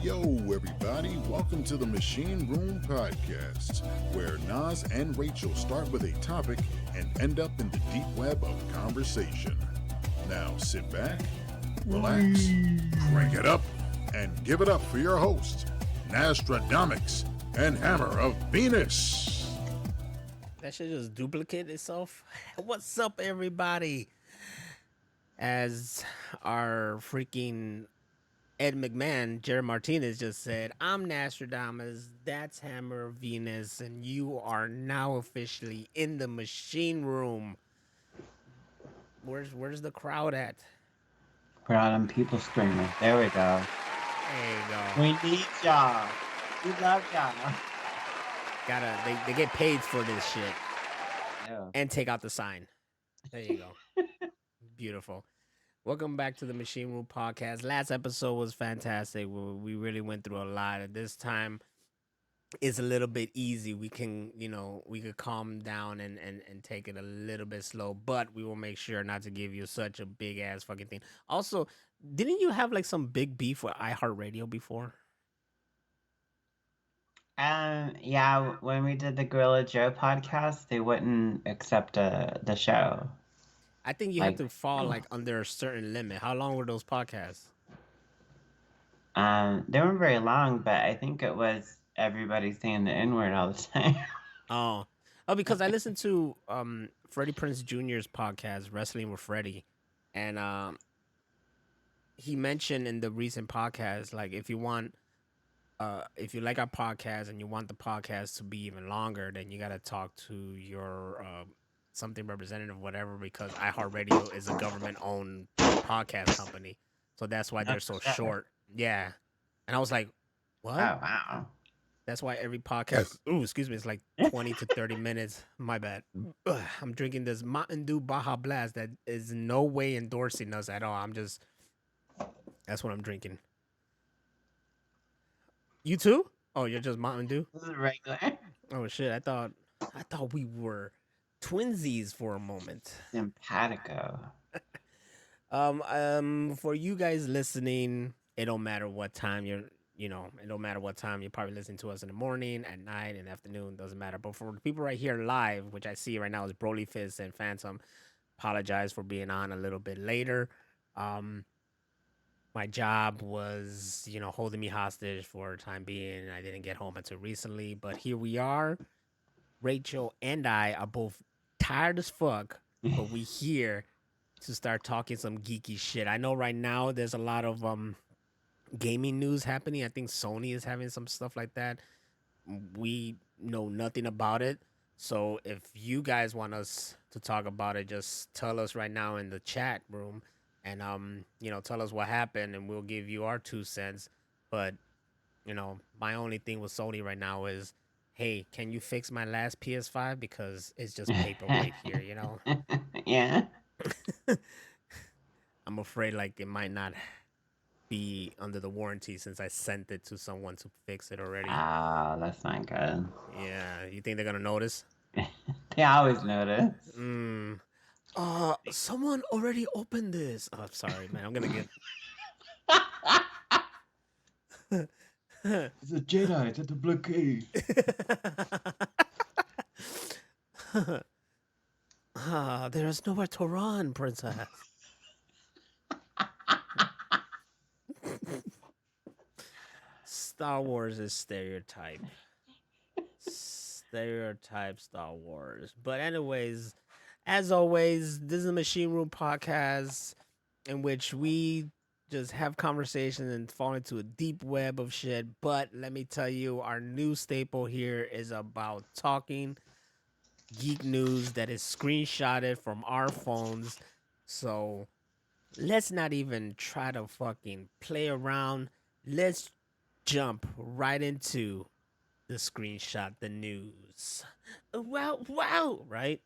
Yo, everybody. Welcome to the Machine Room Podcast, where Nas and Rachel start with a topic and end up in the deep web of conversation. Now sit back, relax, crank it up, and give it up for your hosts, Naztradamix and Hammer of Venus. That should just duplicate itself. What's up, everybody? As our freaking Ed McMahon, Jared Martinez just said, I'm Naztradamix, that's Hammer of Venus, and you are now officially in the machine room. Where's the crowd at? We're out on People Streamer. There we go. There you go. We need y'all. We love y'all. They get paid for this shit. Yeah. And take out the sign. There you go. Beautiful. Welcome back to the Machine Room Podcast. Last episode was fantastic. We really went through a lot. At this time, it's a little bit easy. We can, we could calm down and take it a little bit slow, but we will make sure not to give you such a big ass fucking thing. Also, didn't you have like some big beef with iHeart Radio before? Yeah, when we did the Gorilla Joe podcast, they wouldn't accept the show. I think you have to fall like under a certain limit. How long were those podcasts? They weren't very long, but I think it was everybody saying the N-word all the time. Oh, because I listened to Freddie Prinze Jr.'s podcast, Wrestling with Freddie, and he mentioned in the recent podcast, like if you like our podcast and you want the podcast to be even longer, then you got to talk to your something representative, whatever, because iHeartRadio is a government-owned podcast company, so that's why they're so short. Yeah, and I was like, what? Oh, wow. That's why every podcast, it's like 20 to 30 minutes. My bad. I'm drinking this Mountain Dew Baja Blast that is in no way endorsing us at all. That's what I'm drinking. You too? Oh, you're just Mountain Dew? This is regular. Oh shit! I thought we were twinsies for a moment. Simpatico. For you guys listening, it don't matter what time it don't matter what time you're probably listening to us in the morning, at night, in the afternoon, doesn't matter. But for the people right here live, which I see right now is Broly Fist and Phantom, apologize for being on a little bit later. My job was, holding me hostage for the time being. I didn't get home until recently, but here we are. Rachel and I are both tired as fuck, but we here to start talking some geeky shit. I know right now there's a lot of gaming news happening. I think Sony is having some stuff like that. We know nothing about it. So if you guys want us to talk about it, just tell us right now in the chat room and tell us what happened and we'll give you our 2 cents. But my only thing with Sony right now is, hey, can you fix my last PS5 because it's just paperweight here, Yeah. I'm afraid like it might not be under the warranty since I sent it to someone to fix it already. Ah, that's not good. Yeah, you think they're gonna notice? They always notice. Someone already opened this. Oh, sorry, man. I'm gonna get. It's a Jedi. It's at the Blue Key. There is nowhere to run, princess. Star Wars is stereotype. Stereotype Star Wars. But anyways, as always, this is a Machine Room Podcast in which we just have conversations and fall into a deep web of shit. But let me tell you, our new staple here is about talking geek news that is screenshotted from our phones. So let's not even try to fucking play around. Let's jump right into the screenshot, the news. Wow, right?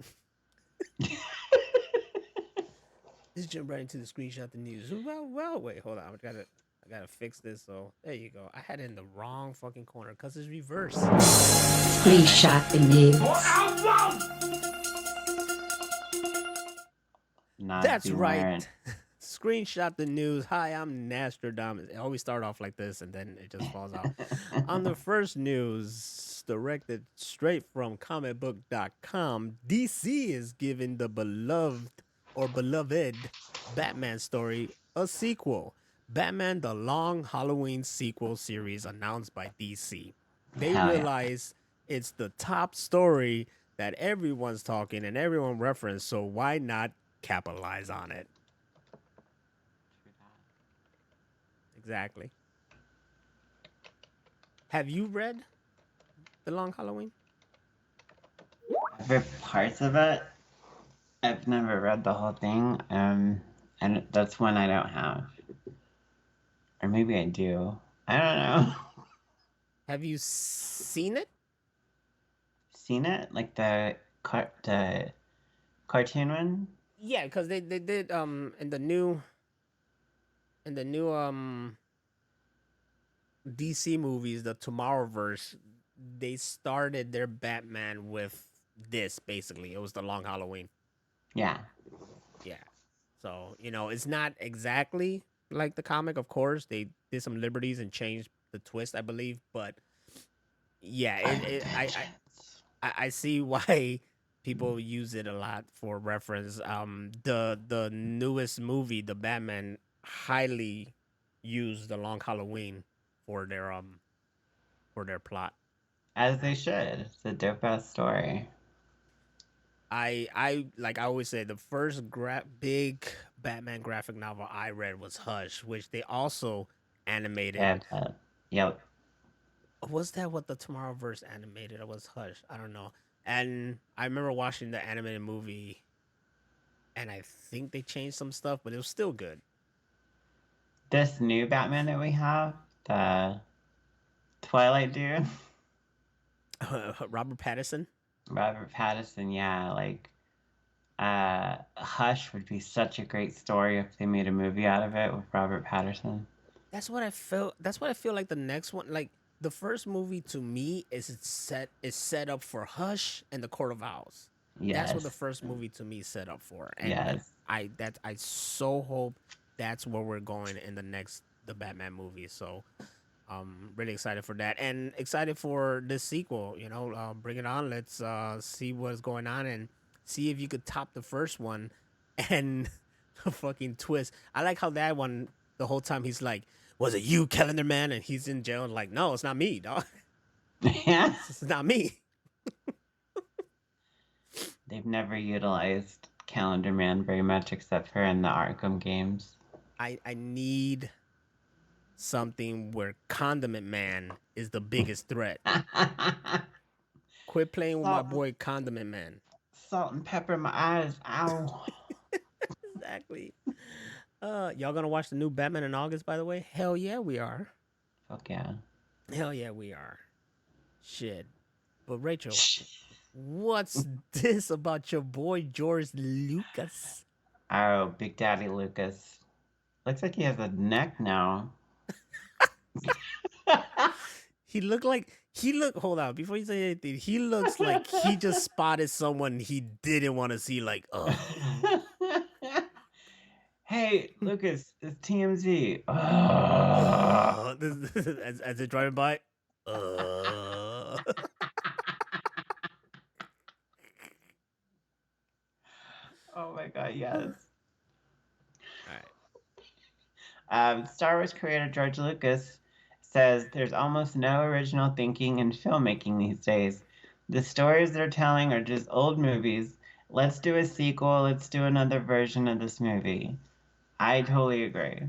Let's jump right into the screenshot, the news. Well. Wait, hold on. I gotta fix this. So there you go. I had it in the wrong fucking corner because it's reversed. Screenshot the news. That's right. Screenshot the news. Hi, I'm Naztradamix. It always start off like this and then it just falls out. On the first news, directed straight from comicbook.com, DC is giving the beloved Batman story a sequel. Batman the Long Halloween sequel series announced by DC. They realize it's the top story that everyone's talking and everyone referenced, so why not capitalize on it? Exactly. Have you read The Long Halloween? I've read parts of it. I've never read the whole thing. And that's one I don't have. Or maybe I do. I don't know. Have you seen it? Seen it? Like the cartoon one? Yeah, because they did in the new DC movies, the Tomorrowverse, they started their Batman with this basically. It was the Long Halloween. Yeah. Yeah. So, it's not exactly like the comic, of course. They did some liberties and changed the twist, I believe, but yeah, I see why people use it a lot for reference. The newest movie, the Batman, highly used the Long Halloween for their plot. As they should. It's a dope ass story. I always say the first big Batman graphic novel I read was Hush, which they also animated. Yep. Was that what the Tomorrowverse animated? Or was Hush? I don't know. And I remember watching the animated movie, and I think they changed some stuff, but it was still good. This new Batman that we have, the Twilight dude. Robert Pattinson. Robert Pattinson, yeah. Like, Hush would be such a great story if they made a movie out of it with Robert Pattinson. That's what I felt. That's what I feel like the next one. Like the first movie to me is set up for Hush and the Court of Owls. Yes. That's what the first movie to me set up for. And yes. I so hope that's where we're going in the Batman movie. So really excited for that and excited for this sequel. Bring it on. Let's see what's going on and see if you could top the first one and the fucking twist. I like how that one, the whole time he's like, was it you, Calendar Man? And he's in jail and like, no, it's not me, dog. Yeah. It's not me. They've never utilized Calendar Man very much except for in the Arkham games. I need something where Condiment Man is the biggest threat. Quit playing with my boy Condiment Man. Salt and pepper in my eyes. Ow. Exactly. Y'all gonna watch the new Batman in August, by the way? Hell yeah, we are. Fuck yeah. Hell yeah, we are. Shit. But Rachel, what's this about your boy George Lucas? Oh, Big Daddy Lucas. Looks like he has a neck now. Hold on, before you say anything, he looks like he just spotted someone he didn't want to see, like, Hey, Lucas, it's TMZ. As they're driving by. Oh my god, yes. All right. Star Wars creator George Lucas says there's almost no original thinking in filmmaking these days. The stories they're telling are just old movies. Let's do a sequel. Let's do another version of this movie. I totally agree.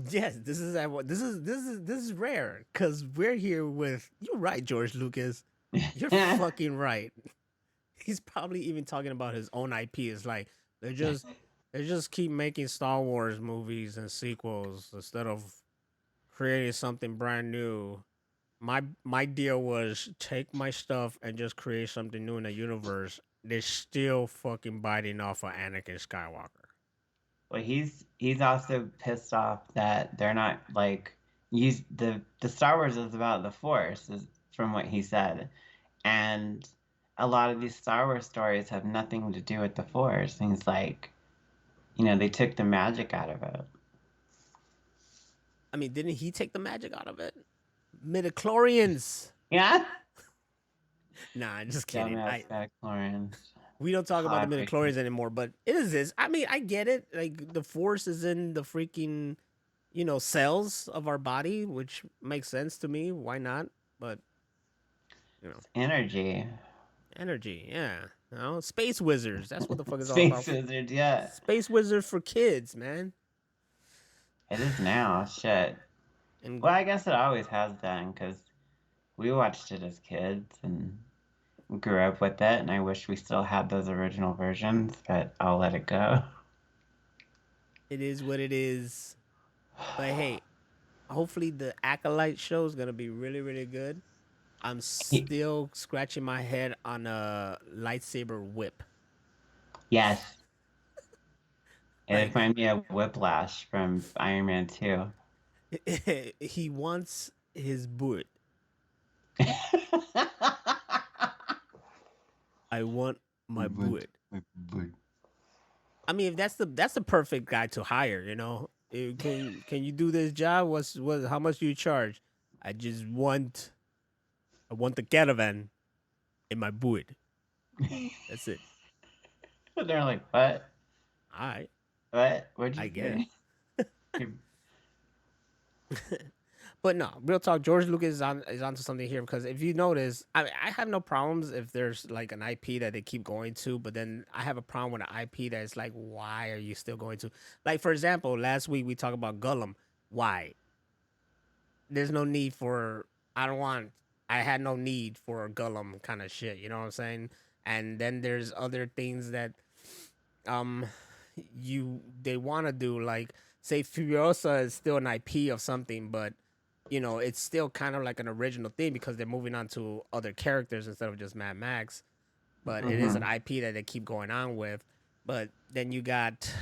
Yes, this is rare because we're here with. You're right, George Lucas. You're fucking right. He's probably even talking about his own IP. It's like they just keep making Star Wars movies and sequels instead of creating something brand new. my deal was take my stuff and just create something new in the universe. They're still fucking biting off of Anakin Skywalker. Well, he's also pissed off that they're not like the Star Wars is about the Force, is from what he said, and a lot of these Star Wars stories have nothing to do with the Force. And he's like, they took the magic out of it. I mean, didn't he take the magic out of it? Midichlorians. Yeah. Nah, just kidding. Dumbass backchlorians. We don't talk about the midichlorians anymore, but it is this. I mean, I get it. Like the Force is in the freaking, cells of our body, which makes sense to me. Why not? But energy, yeah. Space wizards. That's what the fuck is all space about. wizards, yeah. Space wizards for kids, man. It is now, shit. Well, I guess it always has been, because we watched it as kids and grew up with it, and I wish we still had those original versions, but I'll let it go. It is what it is. But hey, hopefully the Acolyte show is going to be really, really good. I'm still scratching my head on a lightsaber whip. Yes. It reminds me of Whiplash from Iron Man 2. He wants his boot. I want my boot. I mean, if that's the perfect guy to hire, Can you do this job? How much do you charge? I want the caravan in my boot. That's it. They're like, what? All right. What? What'd you I say? guess. But no, real talk. George Lucas is onto something here, because if you notice, I have no problems if there's like an IP that they keep going to, but then I have a problem with an IP that is like, why are you still going to? Like, for example, last week we talked about Gollum. Why? There's no need for. I had no need for a Gollum kind of shit. You know what I'm saying? And then there's other things that they want to do, like say Furiosa is still an IP of something, but it's still kind of like an original thing because they're moving on to other characters instead of just Mad Max. But it is an IP that they keep going on with. But then you got,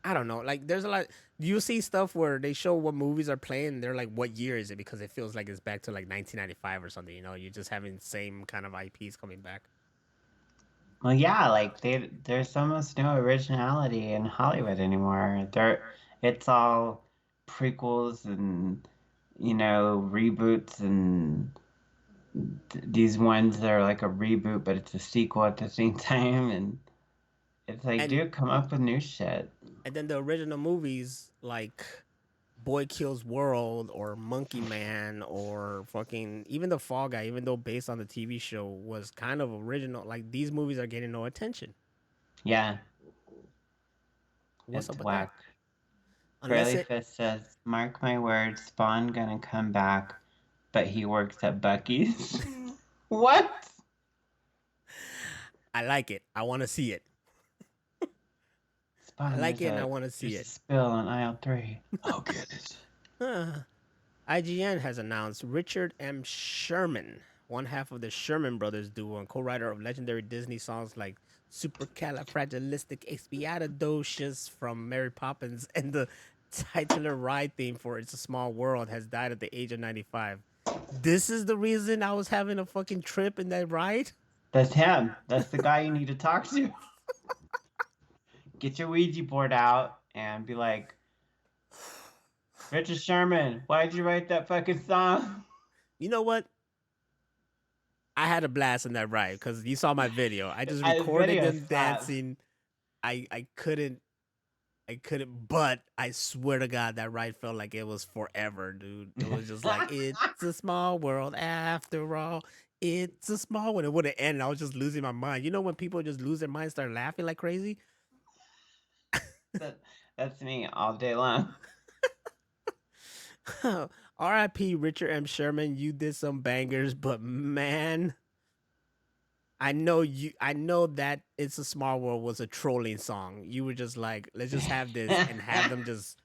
I don't know, like there's a lot. You see stuff where they show what movies are playing. They're like, what year is it? Because it feels like it's back to like 1995 or something. You're just having the same kind of IPs coming back. Well, yeah, like there's almost no originality in Hollywood anymore. It's all prequels and reboots, and these ones that are like a reboot, but it's a sequel at the same time, and it's like, dude, come up with new shit. And then the original movies like Boy Kills World or Monkey Man or fucking even The Fall Guy, even though based on the TV show, was kind of original. Like these movies are getting no attention. Yeah. What's up with whack. That? Curly Fist says, mark my words, Spawn gonna come back, but he works at Buc-ee's. What? I like it. I want to see it. Spawn, I like it and I want to see it. Spill on aisle 3. I'll get it. IGN has announced Richard M. Sherman, one half of the Sherman Brothers duo and co-writer of legendary Disney songs like Supercalifragilisticexpialidocious from Mary Poppins and the titular ride theme for It's a Small World, has died at the age of 95. This is the reason I was having a fucking trip in that ride? That's him. That's the guy you need to talk to. Get your Ouija board out and be like, Richard Sherman, why'd you write that fucking song? You know what? I had a blast in that ride because you saw my video. I just recorded them dancing. I couldn't, but I swear to God, that ride felt like it was forever, dude. It was just like, it's a small world after all. It's a small one. It wouldn't end. I was just losing my mind. You know when people just lose their mind, start laughing like crazy? That's me all day long. R.I.P. Richard M. Sherman. You did some bangers, but man, I know that It's a Small World was a trolling song. You were just like, let's just have this and have them just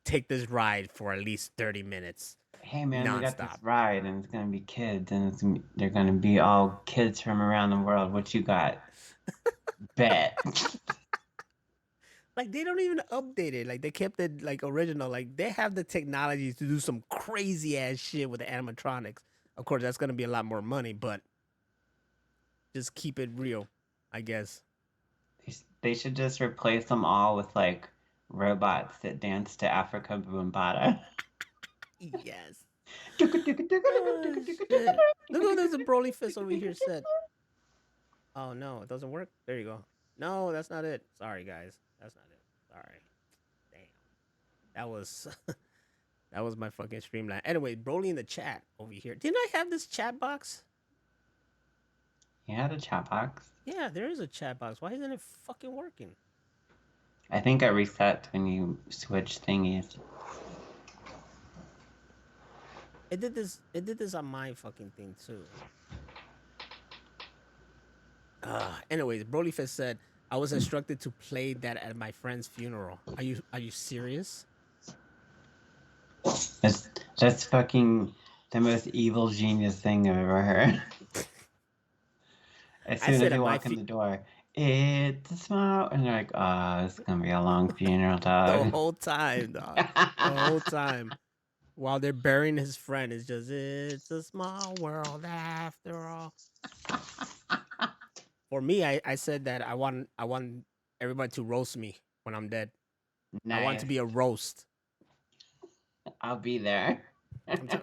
take this ride for at least 30 minutes. hey man, we got this nonstop. ride and it's gonna be kids and they're gonna be all kids from around the world. What you got? Bet. Like they don't even update it. Like they kept it like original. Like they have the technology to do some crazy ass shit with the animatronics. Of course, that's gonna be a lot more money, but just keep it real, I guess. They should just replace them all with like robots that dance to Africa Bambaataa. Yes. Oh, shit. Look what there's a Broly fist over here said. Oh no, it doesn't work. There you go. No, that's not it. Sorry guys. That's not it. Sorry. Damn. That was that was my fucking streamline. Anyway, Broly in the chat over here. Didn't I have this chat box? You had a chat box. Yeah, there is a chat box. Why isn't it fucking working? I think I reset when you switch thingies. It did this. It did this on my fucking thing too. Anyways, Brolyfest said I was instructed to play that at my friend's funeral. Are you serious? That's fucking the most evil genius thing I've ever heard. As soon as you walk in the door, it's a smile, and you're like, oh, it's gonna be a long funeral, dog. The whole time, dog. The whole time. While they're burying his friend, it's just, it's a small world after all. For me, I said that I want everybody to roast me when I'm dead. Nice. I want it to be a roast. I'll be there.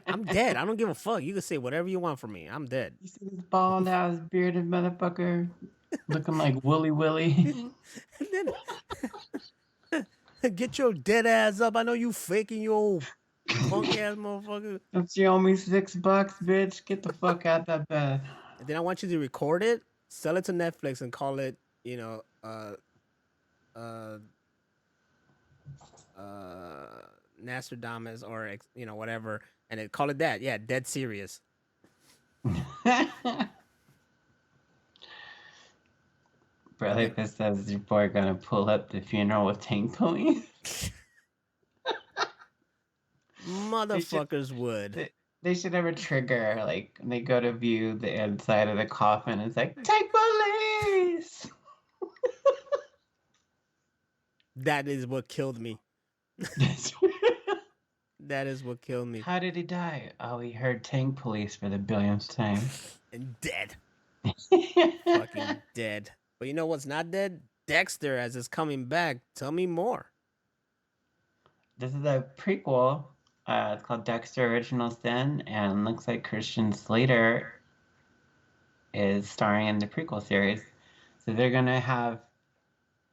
I'm dead. I don't give a fuck. You can say whatever you want from me. I'm dead. You see this bald ass bearded motherfucker looking like Willy Willy. And then get your dead ass up. I know you faking your old punk ass motherfucker. Don't you owe me $6, bitch? Get the fuck out that bed. And then I want you to record it, sell it to Netflix, and call it, you know, Naztradamix or you know whatever, and it call it that. Yeah, dead serious. Brother, this says your boy gonna pull up the funeral with tank police. Motherfuckers would. They should have a trigger, like they go to view the inside of the coffin. It's like tank police. That is what killed me. That is what killed me. How did he die? Oh, he heard tank police for the billionth time. And dead. Fucking dead. But you know what's not dead? Dexter, as it's coming back. Tell me more. This is a prequel. It's called Dexter Original Sin, and looks like Christian Slater is starring in the prequel series. So they're gonna have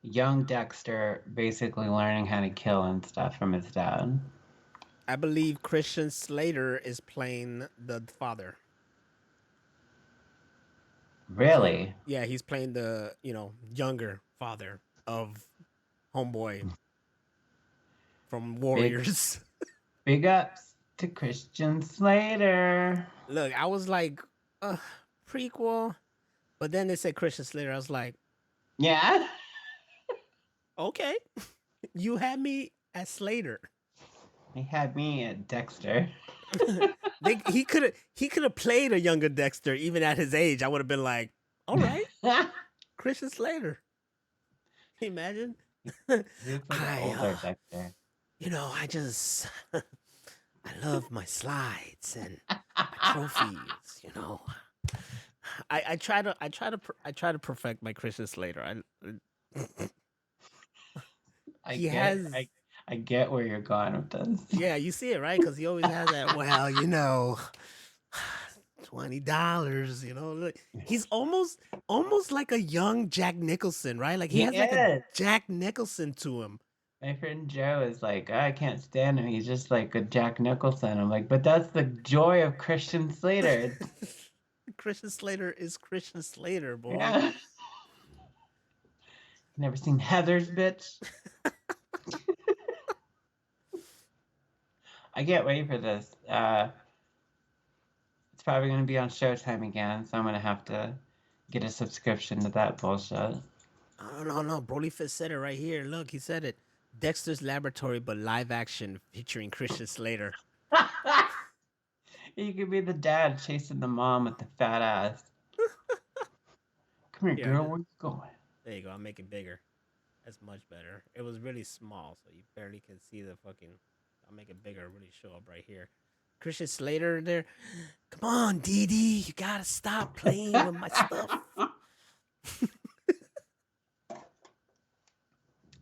young Dexter basically learning how to kill and stuff from his dad. I believe Christian Slater is playing the father. Really? Yeah, he's playing the, you know, younger father of Homeboy from Warriors. Big ups to Christian Slater. Look, I was like, prequel. But then they said Christian Slater. I was like, yeah. Okay. You had me at Slater. He had me at Dexter. He could have played a younger Dexter even at his age. I would have been like, all right, Christian Slater. Can you imagine? Older Dexter. You know, I love my slides and my trophies. You know, I try to perfect my Christian Slater. I get where you're going with this. Yeah, you see it, right? Because he always has that. Well, you know, $20. You know, look, he's almost like a young Jack Nicholson, right? Like he has like a Jack Nicholson to him. My friend Joe is like, I can't stand him. He's just like a Jack Nicholson. I'm like, but that's the joy of Christian Slater. Christian Slater is Christian Slater, boy. Yeah. Never seen Heather's, bitch. I can't wait for this. It's probably going to be on Showtime again, so I'm going to have to get a subscription to that bullshit. Oh, no. Broly Fist said it right here. Look, he said it. Dexter's Laboratory, but live action featuring Christian Slater. You could be the dad chasing the mom with the fat ass. Come here, Yeah, girl. Where you going? there you go. I'll make it bigger. That's much better. It was really small, so you barely can see the fucking. I'll make it bigger. Really show up right here. Christian Slater there. Come on, Dee Dee. You gotta stop playing with my stuff.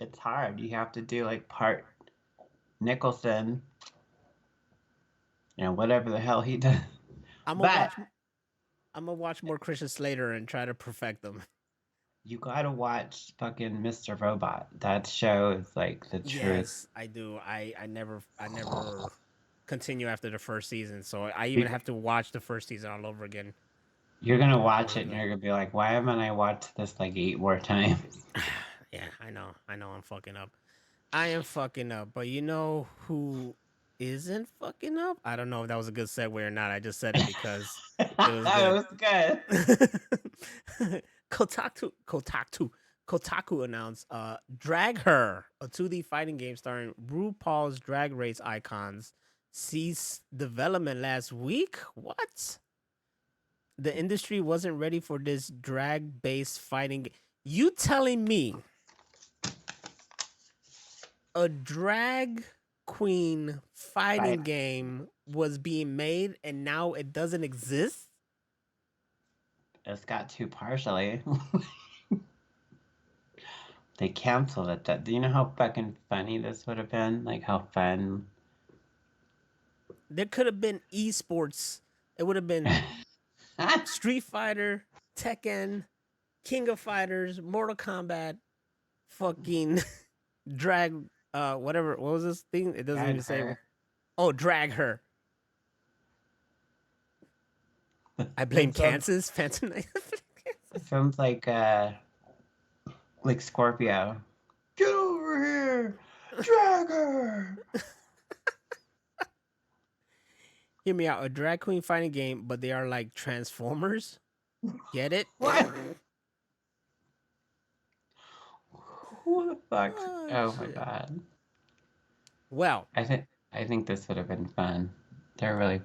It's hard. You have to do like part Nicholson, whatever the hell he does. I'm But gonna watch more Christian Slater and try to perfect them. you gotta watch fucking Mr. Robot. That show is like the truth. Yes, I do. I never continue after the first season, so I even have to watch the first season all over again. You're gonna watch it and you're gonna be like, why haven't I watched this like 8 more times? Yeah, I know. I'm fucking up. I am fucking up. But you know who isn't fucking up? I don't know if that was a good segue or not. I just said it because it was good. It was good. Kotaku announced Drag Her, a 2D fighting game starring RuPaul's Drag Race icons, ceased development last week. What? The industry wasn't ready for this drag-based fighting game. You telling me a drag queen fighting game was being made and now it doesn't exist? It's got too partially. They canceled it. Do you know how fucking funny this would have been? Like how fun. There could have been esports. It would have been Street Fighter, Tekken, King of Fighters, Mortal Kombat, fucking drag, whatever. What was this thing? It doesn't even say. Oh, Drag Her. I blame Kansas. Phantom Knight. It sounds like Scorpio. Get over here, drag her. Hear me out. A drag queen fighting game, but they are like Transformers. Get it? What? Who the fuck? Oh, Oh my shit. god. Well, I think this would have been fun. They're really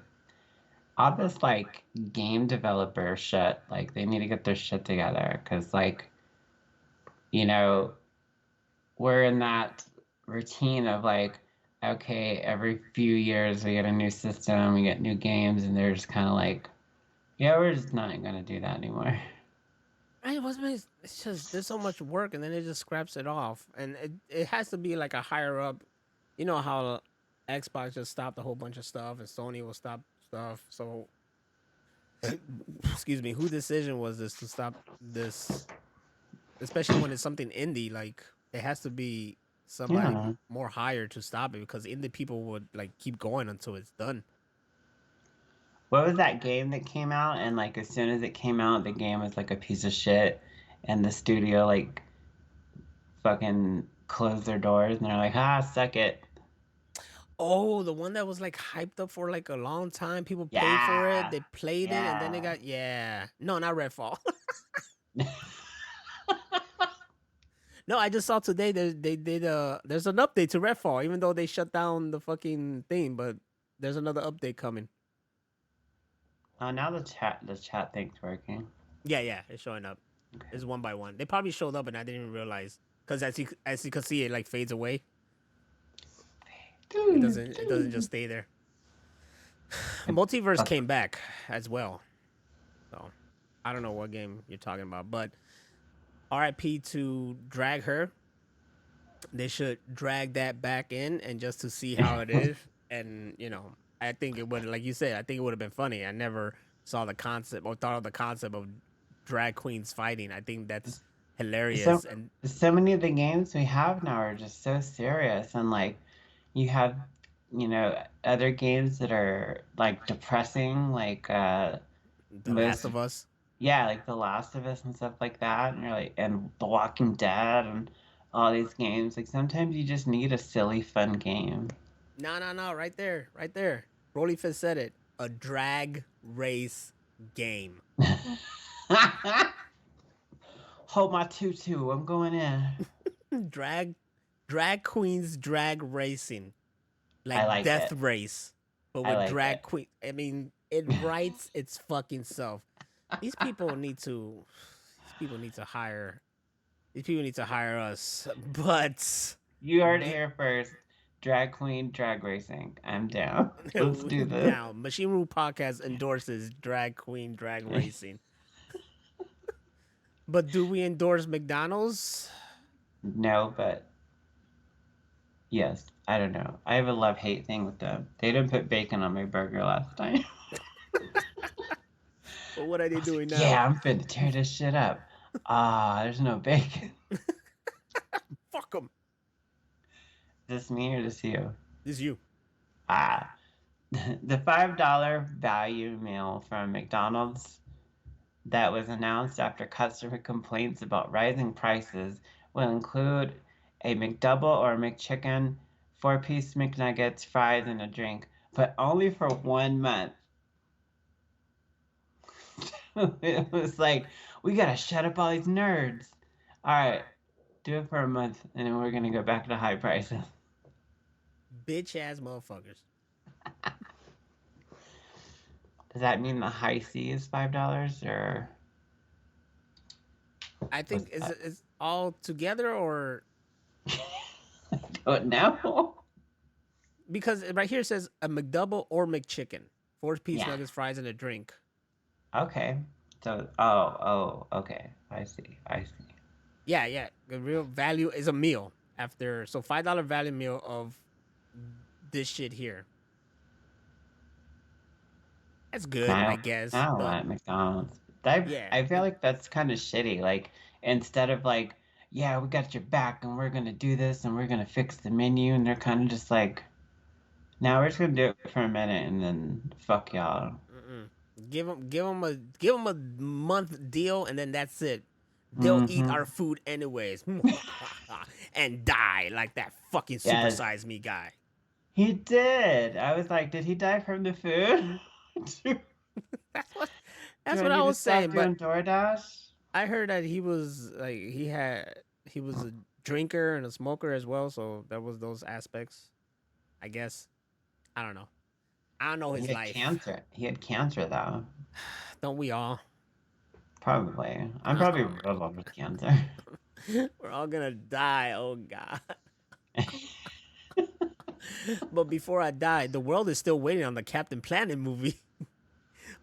all this like game developer shit. Like they need to get their shit together because we're in that routine of like, okay, every few years we get a new system, we get new games, and they're just kind of like, yeah, we're just not gonna do that anymore. it's just there's so much work, and then it just scraps it off, and it has to be like a higher up. You know how Xbox just stopped a whole bunch of stuff, and Sony will stop stuff. So, excuse me, whose decision was this to stop this? Especially when it's something indie, like it has to be somebody more higher to stop it because indie people would like keep going until it's done. What was that game that came out? And like as soon as it came out, the game was like a piece of shit, and the studio like fucking closed their doors, and they're like, suck it. Oh, the one that was like hyped up for like a long time. People paid for it. They played it, and then they got No, not Redfall. No, I just saw today they did there's an update to Redfall, even though they shut down the fucking thing, but there's another update coming. Oh, now the chat thing's working. Yeah, it's showing up. Okay. It's one by one. They probably showed up and I didn't even realize because as you can see, it like fades away. It doesn't just stay there. Multiverse came back as well, so I don't know what game you're talking about, but RIP to Drag Her. They should drag that back in and just to see how it is. And I think it would, like you said, I think it would have been funny. I never saw the concept or thought of the concept of drag queens fighting. I think that's hilarious. And so many of the games we have now are just so serious, and like you have other games that are like depressing, like The Last of Us. Yeah, like The Last of Us and stuff like that, and you're like, and The Walking Dead and all these games. Like sometimes you just need a silly, fun game. No, right there. Broly Fist said it. A drag race game. Hold my tutu, I'm going in. Drag queens drag racing. Like Death Race. but I with like drag it. queen. I mean, it writes its fucking self. These people need to. These people need to hire. These people need to hire us. But You heard it here first. Drag queen, drag racing. I'm down. Let's do this. now, Machine Room Podcast endorses drag queen drag racing. But do we endorse McDonald's? No, but yes. I don't know. I have a love-hate thing with them. They didn't put bacon on my burger last time. But what are they doing now? Yeah, I'm finna tear this shit up. There's no bacon. Fuck them. Is this me or this you? This is you. The $5 value meal from McDonald's that was announced after customer complaints about rising prices will include a McDouble or McChicken, 4-piece McNuggets, fries, and a drink, but only for 1 month. It was like, we gotta shut up all these nerds. All right, do it for a month, and then we're gonna go back to high prices. Bitch ass motherfuckers. Does that mean the high C is $5 or? I think is all together or I don't know. because right here it says a McDouble or McChicken, 4-piece Yeah. nuggets, fries, and a drink. Okay. So, okay. I see. Yeah. The real value is a meal after $5 value meal of this shit here. That's good, I guess. I don't but want McDonald's. Yeah. I feel like that's kind of shitty. Like, instead of like, yeah, we got your back and we're going to do this and we're going to fix the menu. And they're kind of just like, now we're just going to do it for a minute and then fuck y'all. Give them a month deal and then that's it. They'll eat our food anyways and die like that fucking Supersize Me guy. He did. I was like, did he die from the food? That's what I was saying. But DoorDash? I heard that he was like he was a drinker and a smoker as well, so there was those aspects. I guess. I don't know. I don't know his life. He had cancer though. Don't we all? Probably. I'm probably riddled with cancer. We're all gonna die. Oh God. But before I die, the world is still waiting on the Captain Planet movie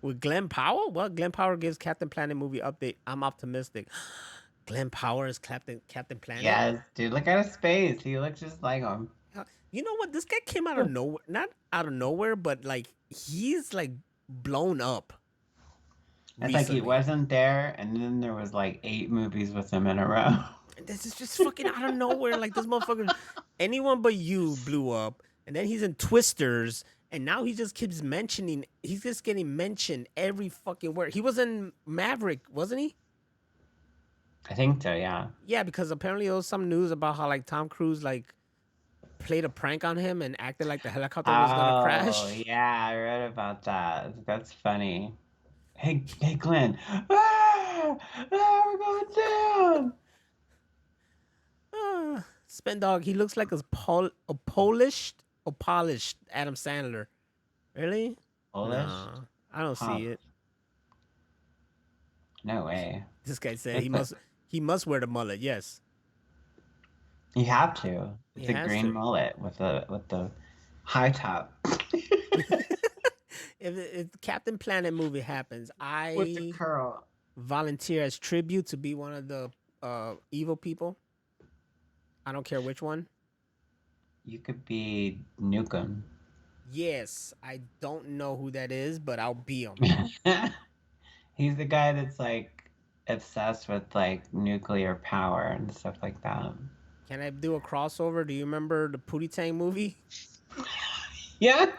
with Glen Powell. Well, Glen Powell gives Captain Planet movie update. I'm optimistic. Glen Powell is Captain Planet. Yes, dude. Look at his face. He looks just like him. You know what? This guy came out of nowhere. Not out of nowhere, but like he's like blown up. It's like he wasn't there, and then there was like 8 movies with him in a row. This is just fucking out of nowhere. Like this motherfucker, anyone but you blew up, and then he's in Twisters, and now he just keeps mentioning. He's just getting mentioned every fucking word. He was in Maverick, wasn't he? I think so. Yeah. Yeah, because apparently there was some news about how like Tom Cruise like played a prank on him and acted like the helicopter was gonna crash. Oh yeah, I read about that. That's funny. Hey Glenn. We're going down. Spendog, he looks like a polished Adam Sandler. Really? Polish? No, I don't see it. No way. This guy said he must wear the mullet. Yes. You have to. It's a green mullet with the high top. If the Captain Planet movie happens, With the curl. volunteer as tribute to be one of the evil people. I don't care which one. You could be Nukem. Yes, I don't know who that is, but I'll be him. He's the guy that's like obsessed with like nuclear power and stuff like that. Can I do a crossover? Do you remember the Pootie Tang movie? Yes.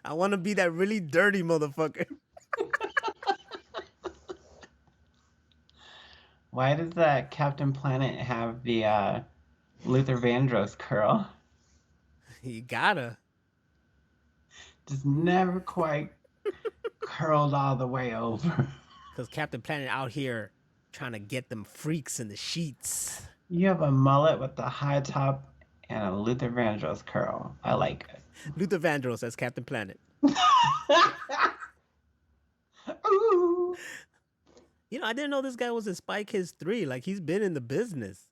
I want to be that really dirty motherfucker. Why does that Captain Planet have the Luther Vandross curl? You gotta. Just never quite curled all the way over. Because Captain Planet out here trying to get them freaks in the sheets. You have a mullet with the high top and a Luther Vandross curl. I like it. Luther Vandross as Captain Planet. Ooh. You know, I didn't know this guy was in Spy Kids 3. Like, he's been in the business.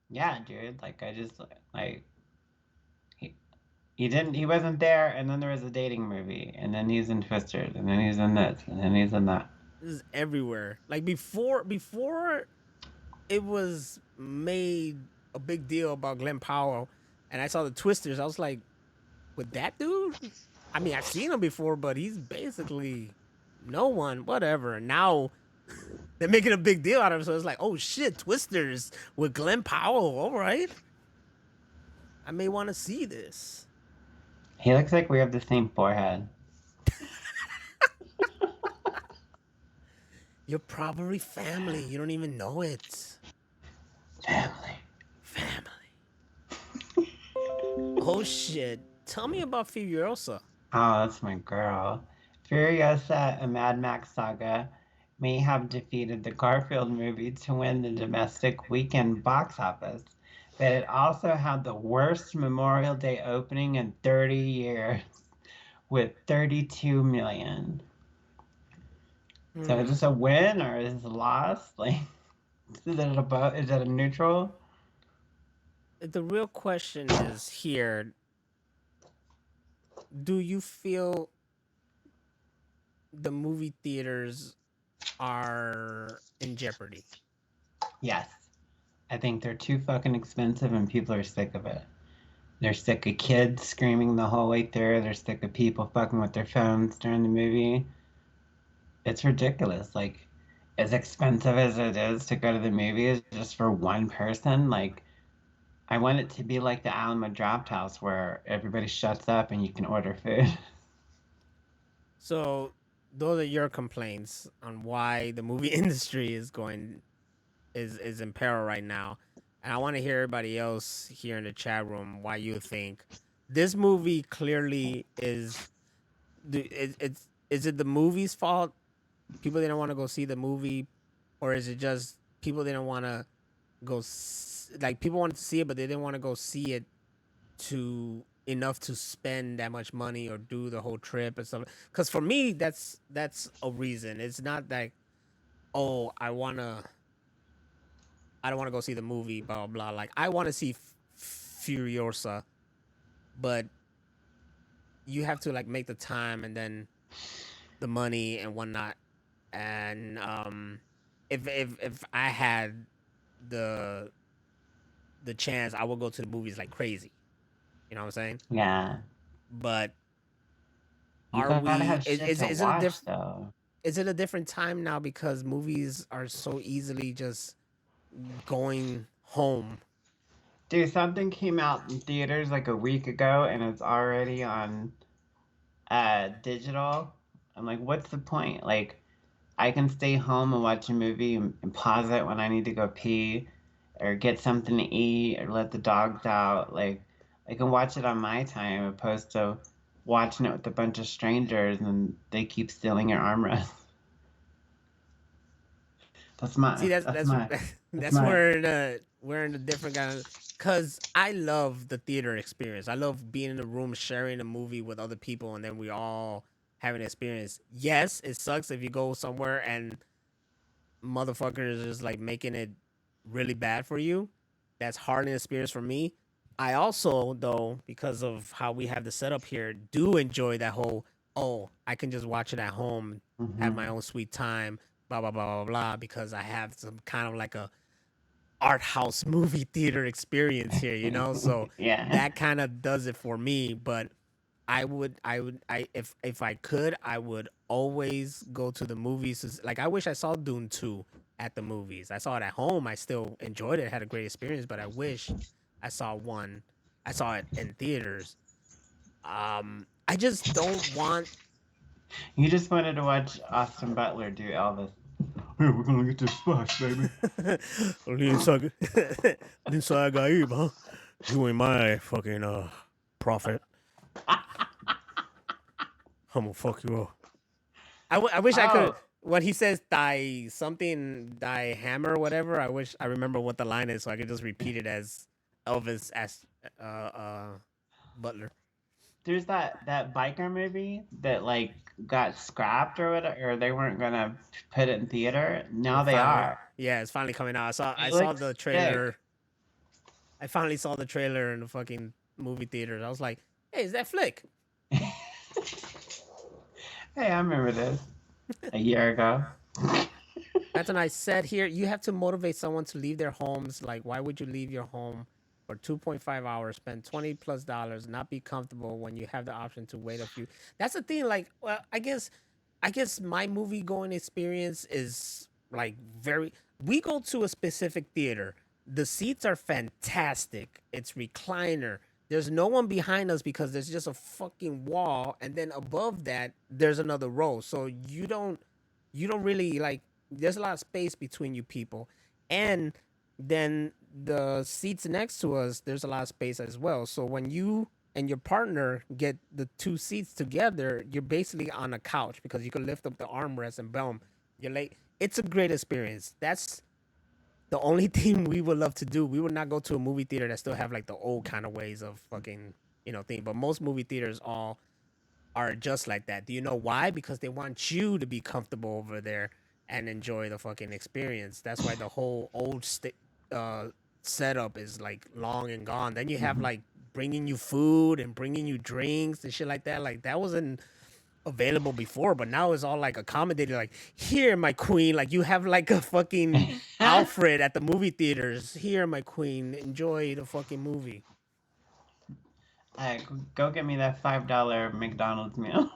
Yeah, dude. Like I just like he wasn't there, and then there was a dating movie, and then he's in Twisters, and then he's in this, and then he's in that. This is everywhere. Like, before it was made a big deal about Glen Powell, and I saw the Twisters, I was like, with that dude? I mean, I've seen him before, but he's basically no one, whatever. And now they're making a big deal out of it, so it's like, oh shit, Twisters with Glen Powell. All right, I may want to see this. He looks like we have the same forehead. You're probably family. You don't even know it. Family. Oh shit. Tell me about Furiosa. Oh, that's my girl. Furiosa, a Mad Max saga, may have defeated the Garfield movie to win the domestic weekend box office, but it also had the worst Memorial Day opening in 30 years with 32 million. So is this a win or is this a loss? Like, is it a neutral? The real question is here, do you feel the movie theaters are in jeopardy? Yes. I think they're too fucking expensive and people are sick of it. They're sick of kids screaming the whole way through. They're sick of people fucking with their phones during the movie. It's ridiculous. Like, as expensive as it is to go to the movies just for one person, like, I want it to be like the Alamo Drafthouse where everybody shuts up and you can order food. So those are your complaints on why the movie industry is in peril right now. And I want to hear everybody else here in the chat room why you think this movie clearly is is it the movie's fault? People didn't want to go see the movie, or is it just people didn't want to go like people wanted to see it but they didn't want to go see it to enough to spend that much money or do the whole trip and stuff? Because for me that's a reason. It's not like, oh, I don't want to go see the movie, blah blah blah. Like, I want to see Furiosa, but you have to like make the time and then the money and whatnot. And if I had the chance, I would go to the movies like crazy. You know what I'm saying? Yeah. But You are gotta we? have shit Is to it watch, though. is it a different time now because movies are so easily just going home? Dude, something came out in theaters like a week ago and it's already on digital. I'm like, what's the point? Like, I can stay home and watch a movie and pause it when I need to go pee or get something to eat or let the dogs out. Like, I can watch it on my time opposed to watching it with a bunch of strangers and they keep stealing your armrest. That's my. See, that's where we're in a different kind of. Cause I love the theater experience. I love being in a room sharing a movie with other people, and then we all have an experience. Yes, it sucks if you go somewhere and motherfuckers is like making it really bad for you. That's hard an experience for me. I also, though, because of how we have the setup here, do enjoy that whole, oh, I can just watch it at home, have my own sweet time, blah blah blah blah blah, because I have some kind of like a art house movie theater experience here, you know. So Yeah. that kind of does it for me. But I if I could, I would always go to the movies. Like, I wish I saw Dune 2 at the movies. I saw it at home. I still enjoyed it, had a great experience, but I wish I saw it in theaters. I just don't want. You just wanted to watch Austin Butler do Elvis. Hey, we're gonna get this splash, baby. Inside Gaib, huh? You ain't my fucking prophet. I'm gonna fuck you up. I wish I could. When he says die hammer or whatever, I wish I remember what the line is so I could just repeat it as Elvis as Butler. there's that biker movie that like got scrapped or whatever, or they weren't gonna put it in theater. Now It they finally, are. yeah, it's finally coming out. I It saw looks the sick. trailer. I finally saw the trailer in the fucking movie theaters. I was like, hey, is that Flick? Hey, I remember this a year ago. That's when I said here, you have to motivate someone to leave their homes. Like, why would you leave your home for 2.5 hours, spend $20+, not be comfortable when you have the option to wait a few? That's the thing. Like, well, I guess my movie going experience is like very. We go to a specific theater. The seats are fantastic. It's recliner. There's no one behind us because there's just a fucking wall, and then above that there's another row. So you don't really like. There's a lot of space between you people, and then the seats next to us, there's a lot of space as well. So when you and your partner get the two seats together, you're basically on a couch because you can lift up the armrest and boom, you're like, it's a great experience. That's the only thing we would love to do. We would not go to a movie theater that still have like the old kind of ways of fucking, thing. But most movie theaters all are just like that. Do you know why? Because they want you to be comfortable over there and enjoy the fucking experience. That's why the whole setup is like long and gone. Then you have Mhm. like bringing you food and bringing you drinks and shit like that. Like that wasn't available before, but now it's all like accommodated. Like, here, my queen. Like you have like a fucking Alfred at the movie theaters. Here, my queen. Enjoy the fucking movie. Go get me that $5 McDonald's meal.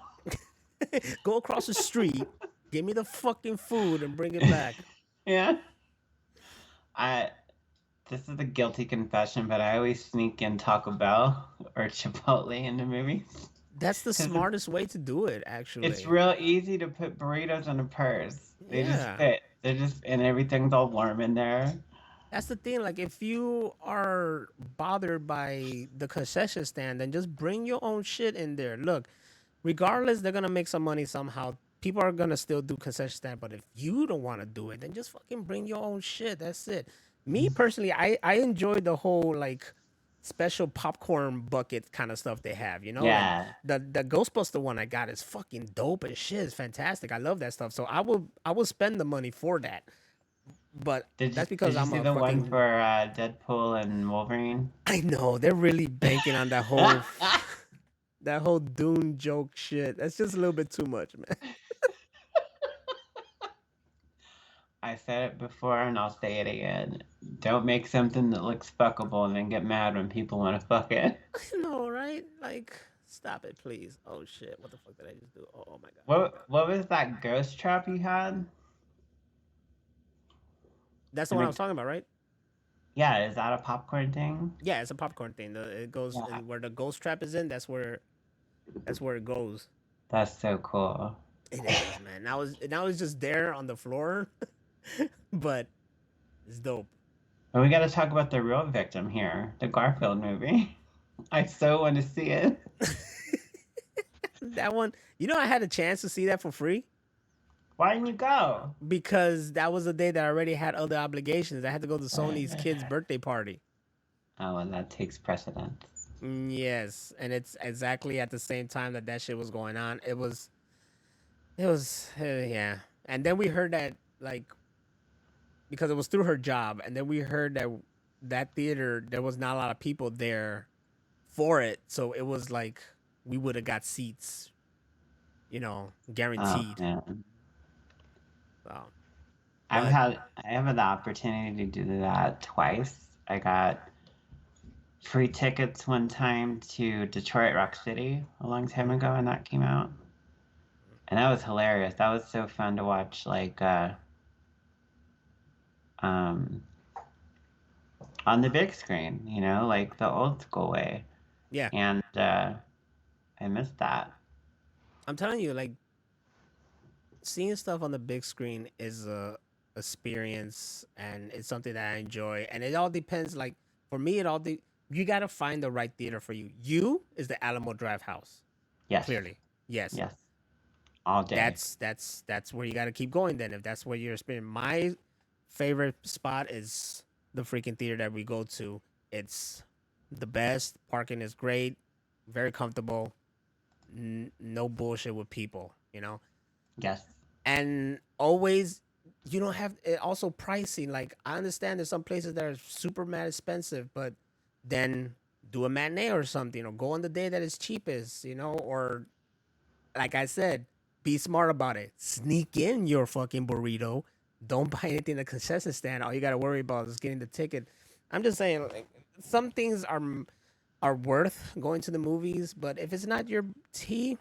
Go across the street, give me the fucking food, and bring it back. Yeah. I This is a guilty confession, but I always sneak in Taco Bell or Chipotle into movies. That's the 'Cause smartest way to do it, actually. it's real easy to put burritos in a purse. They just Yeah. fit. And everything's all warm in there. That's the thing. Like, if you are bothered by the concession stand, then just bring your own shit in there. Look, regardless, they're gonna make some money somehow. People are gonna still do concession stand, but if you don't want to do it, then just fucking bring your own shit. That's it. Me personally, I enjoy the whole like special popcorn bucket kind of stuff they have. Like Yeah. the Ghostbuster one I got is fucking dope as shit. It's fantastic. I love that stuff. So I will spend the money for that. But that's Did because you I'm see a the one fucking. for Deadpool and Wolverine? I know they're really banking on that whole that whole Dune joke shit. That's just a little bit too much, man. I said it before and I'll say it again. Don't make something that looks fuckable and then get mad when people want to fuck it. I know, right? Like, stop it, please. Oh shit, what the fuck did I just do? Oh my god. What was that ghost trap you had? That's the And one I was talking about, right? yeah, is that a popcorn thing? Yeah, it's a popcorn thing. It goes Yeah. where the ghost trap is in. That's where it goes. That's so cool. It is, man. Now it's just there on the floor, but it's dope. But we got to talk about the real victim here, the Garfield movie. I so want to see it. That one, I had a chance to see that for free Why didn't you go? because that was the day that I already had other obligations. I had to go to Sony's kid's birthday party. Oh, and that takes precedence. Yes, and it's exactly at the same time that shit was going on. Yeah. And then we heard that, like, because it was through her job, and then we heard that theater, there was not a lot of people there for it, so it was like we would have got seats, Oh, guaranteed. man. So, I but have had the opportunity to do that twice. I got free tickets one time to Detroit Rock City a long time ago, and that came out. And that was hilarious. That was so fun to watch, like, um, on the big screen, like the old school way. yeah, And I missed that. I'm telling you, like, seeing stuff on the big screen is a experience, and it's something that I enjoy. And it all depends. Like, for me, you gotta find the right theater for you. You is the Alamo Draft House, Yes. clearly. Yes, Yes. All day. that's where you gotta keep going. Then, if that's where you're spending, my favorite spot is the freaking theater that we go to. It's the best. Parking is great, very comfortable. no bullshit with people, Yes. and always you don't have it. Also pricing, like I understand there's some places that are super mad expensive, but then do a matinee or something, or go on the day that is cheapest, or like I said, be smart about it. Sneak in your fucking burrito. Don't buy anything at the concession stand. All you gotta worry about is getting the ticket. I'm just saying, like, some things are worth going to the movies, but if it's not your tea,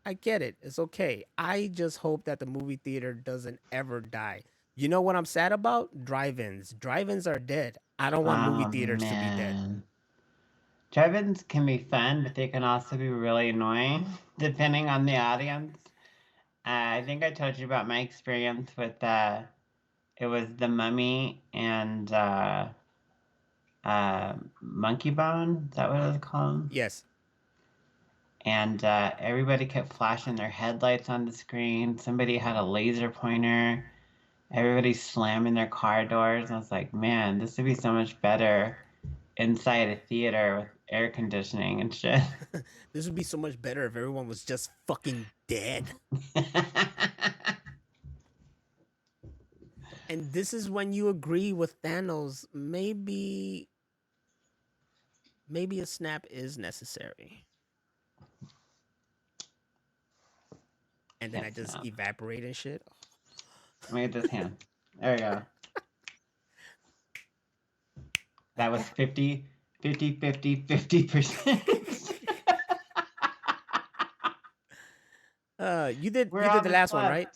I get it. It's okay. I just hope that the movie theater doesn't ever die. You know what I'm sad about? Drive-ins. Drive-ins are dead. I don't want movie Oh theaters to be dead. man. Drive-ins can be fun, but they can also be really annoying, depending on the audience. I think I told you about my experience with it was The Mummy and Monkey Bone. Is that what it was called? Yes. And everybody kept flashing their headlights on the screen. Somebody had a laser pointer. Everybody's slamming their car doors. I was like, man, this would be so much better inside a theater with air conditioning and shit. This would be so much better if everyone was just fucking dead. And this is when you agree with Thanos. Maybe a snap is necessary. And then I just Snap. evaporate and shit. Made this hand. There we go. That was 50%. You did the last one, right?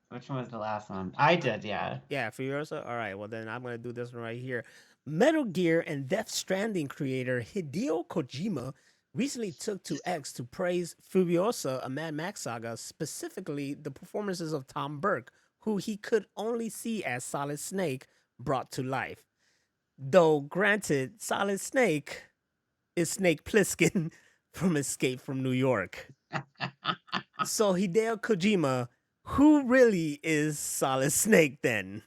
Which one was the last one? I did, yeah. Yeah, Furiosa? All right, well, then I'm going to do this one right here. Metal Gear and Death Stranding creator Hideo Kojima recently took to X to praise Furiosa, a Mad Max saga, specifically the performances of Tom Burke, who he could only see as Solid Snake brought to life. Though, granted, Solid Snake is Snake Plissken from Escape from New York. So, Hideo Kojima, who really is Solid Snake then?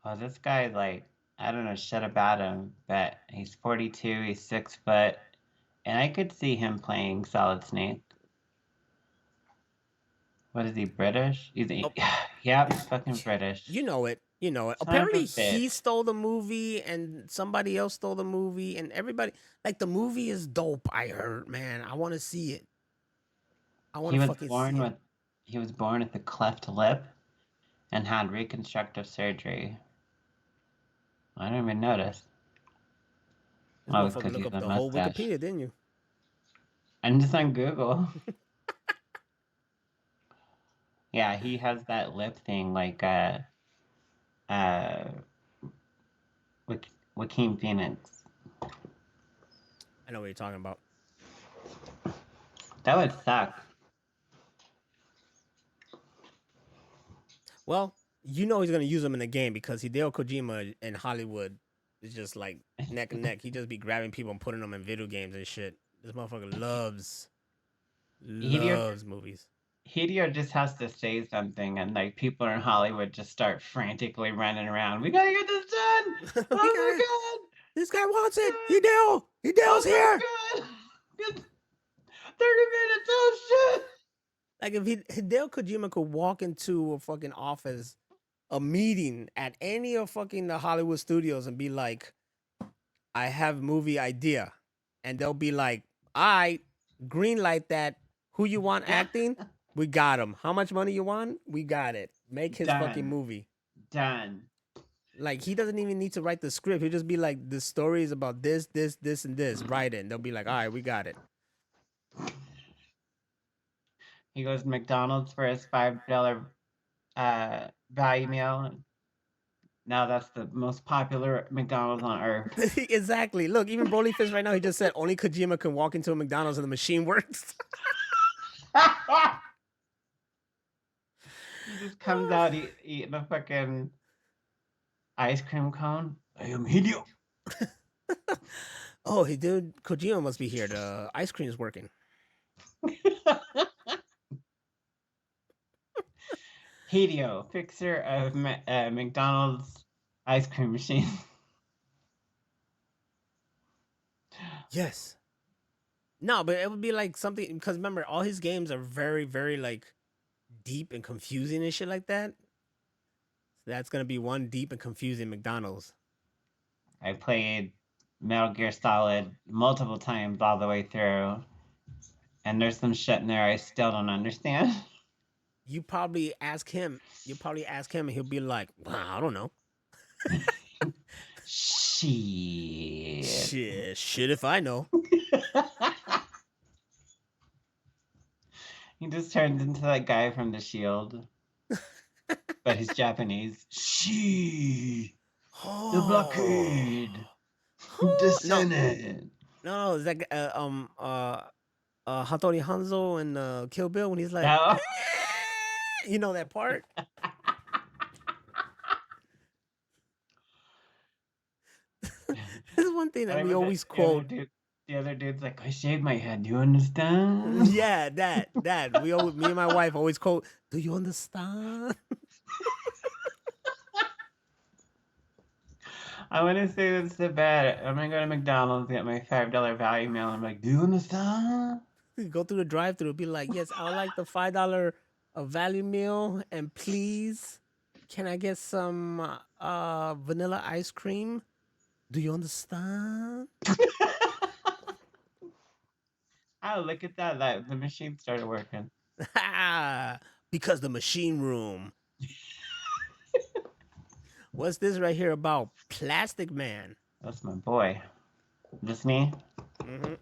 Well, this guy, like, I don't know shit about him, but he's 42, he's 6 foot, and I could see him playing Solid Snake. What is he, British? He's fucking British. You know it. Apparently, he stole the movie, and somebody else stole the movie, and everybody, like, the movie is dope. I heard, man. I want to see it. I want to fucking see it. He was born with a cleft lip and had reconstructive surgery. I didn't even notice. This motherfucker look up the whole Wikipedia, didn't you? I'm just on Google. Yeah, he has that lip thing like Joaquin Phoenix. I know what you're talking about. That would suck. Well, he's gonna use him in the game because Hideo Kojima in Hollywood is just like neck and neck. He just be grabbing people and putting them in video games and shit. This motherfucker loves movies. Hideo just has to say something, and like people in Hollywood just start frantically running around. We gotta get this done. Oh my god! This guy wants it. Hideo's here. God. 30 minutes. Oh shit! Like if Hideo Kojima could walk into a fucking office, a meeting at any of fucking the Hollywood studios and be like, "I have a movie idea," and they'll be like, "I green light that. Who you want acting? We got him. How much money you want? We got it. Make his fucking movie. Done. Like he doesn't even need to write the script. He'll just be like, the story is about this, and this. Write it. And they'll be like, all right, we got it. He goes to McDonald's for his $5 value meal. Now that's the most popular McDonald's on earth. Exactly. Look, even Broly Fist right now, he just said only Kojima can walk into a McDonald's and the machine works. He just comes out eating a fucking ice cream cone. I am Hideo. Oh, dude, Kojima must be here. The ice cream is working. Hideo, fixer of McDonald's ice cream machine. Yes. No, but it would be like something because remember, all his games are very, very like deep and confusing and shit like that. So that's gonna be one deep and confusing McDonald's. I played Metal Gear Solid multiple times all the way through, and there's some shit in there I still don't understand. You probably ask him. You probably ask him, and he'll be like, well, "I don't know." Shit. Shit if I know. He just turns into that guy from The Shield, but he's Japanese. She, the blockade, the No, Senate. no, it's like Hattori Hanzo and Kill Bill when he's like, No. you know that part. This is one thing that we always quote. The other dude's like, I shaved my head. Do you understand? Yeah, that. Me and my wife always quote, do you understand? I want to say this so bad. I'm going to go to McDonald's, get my $5 value meal. I'm like, do you understand? Go through the drive-thru, be like, yes, I would like the $5 value meal, and please, can I get some vanilla ice cream? Do you understand? Oh, look at that. The machine started working. Because the machine room. What's this right here about Plastic Man? That's my boy. This me? Mm-hmm.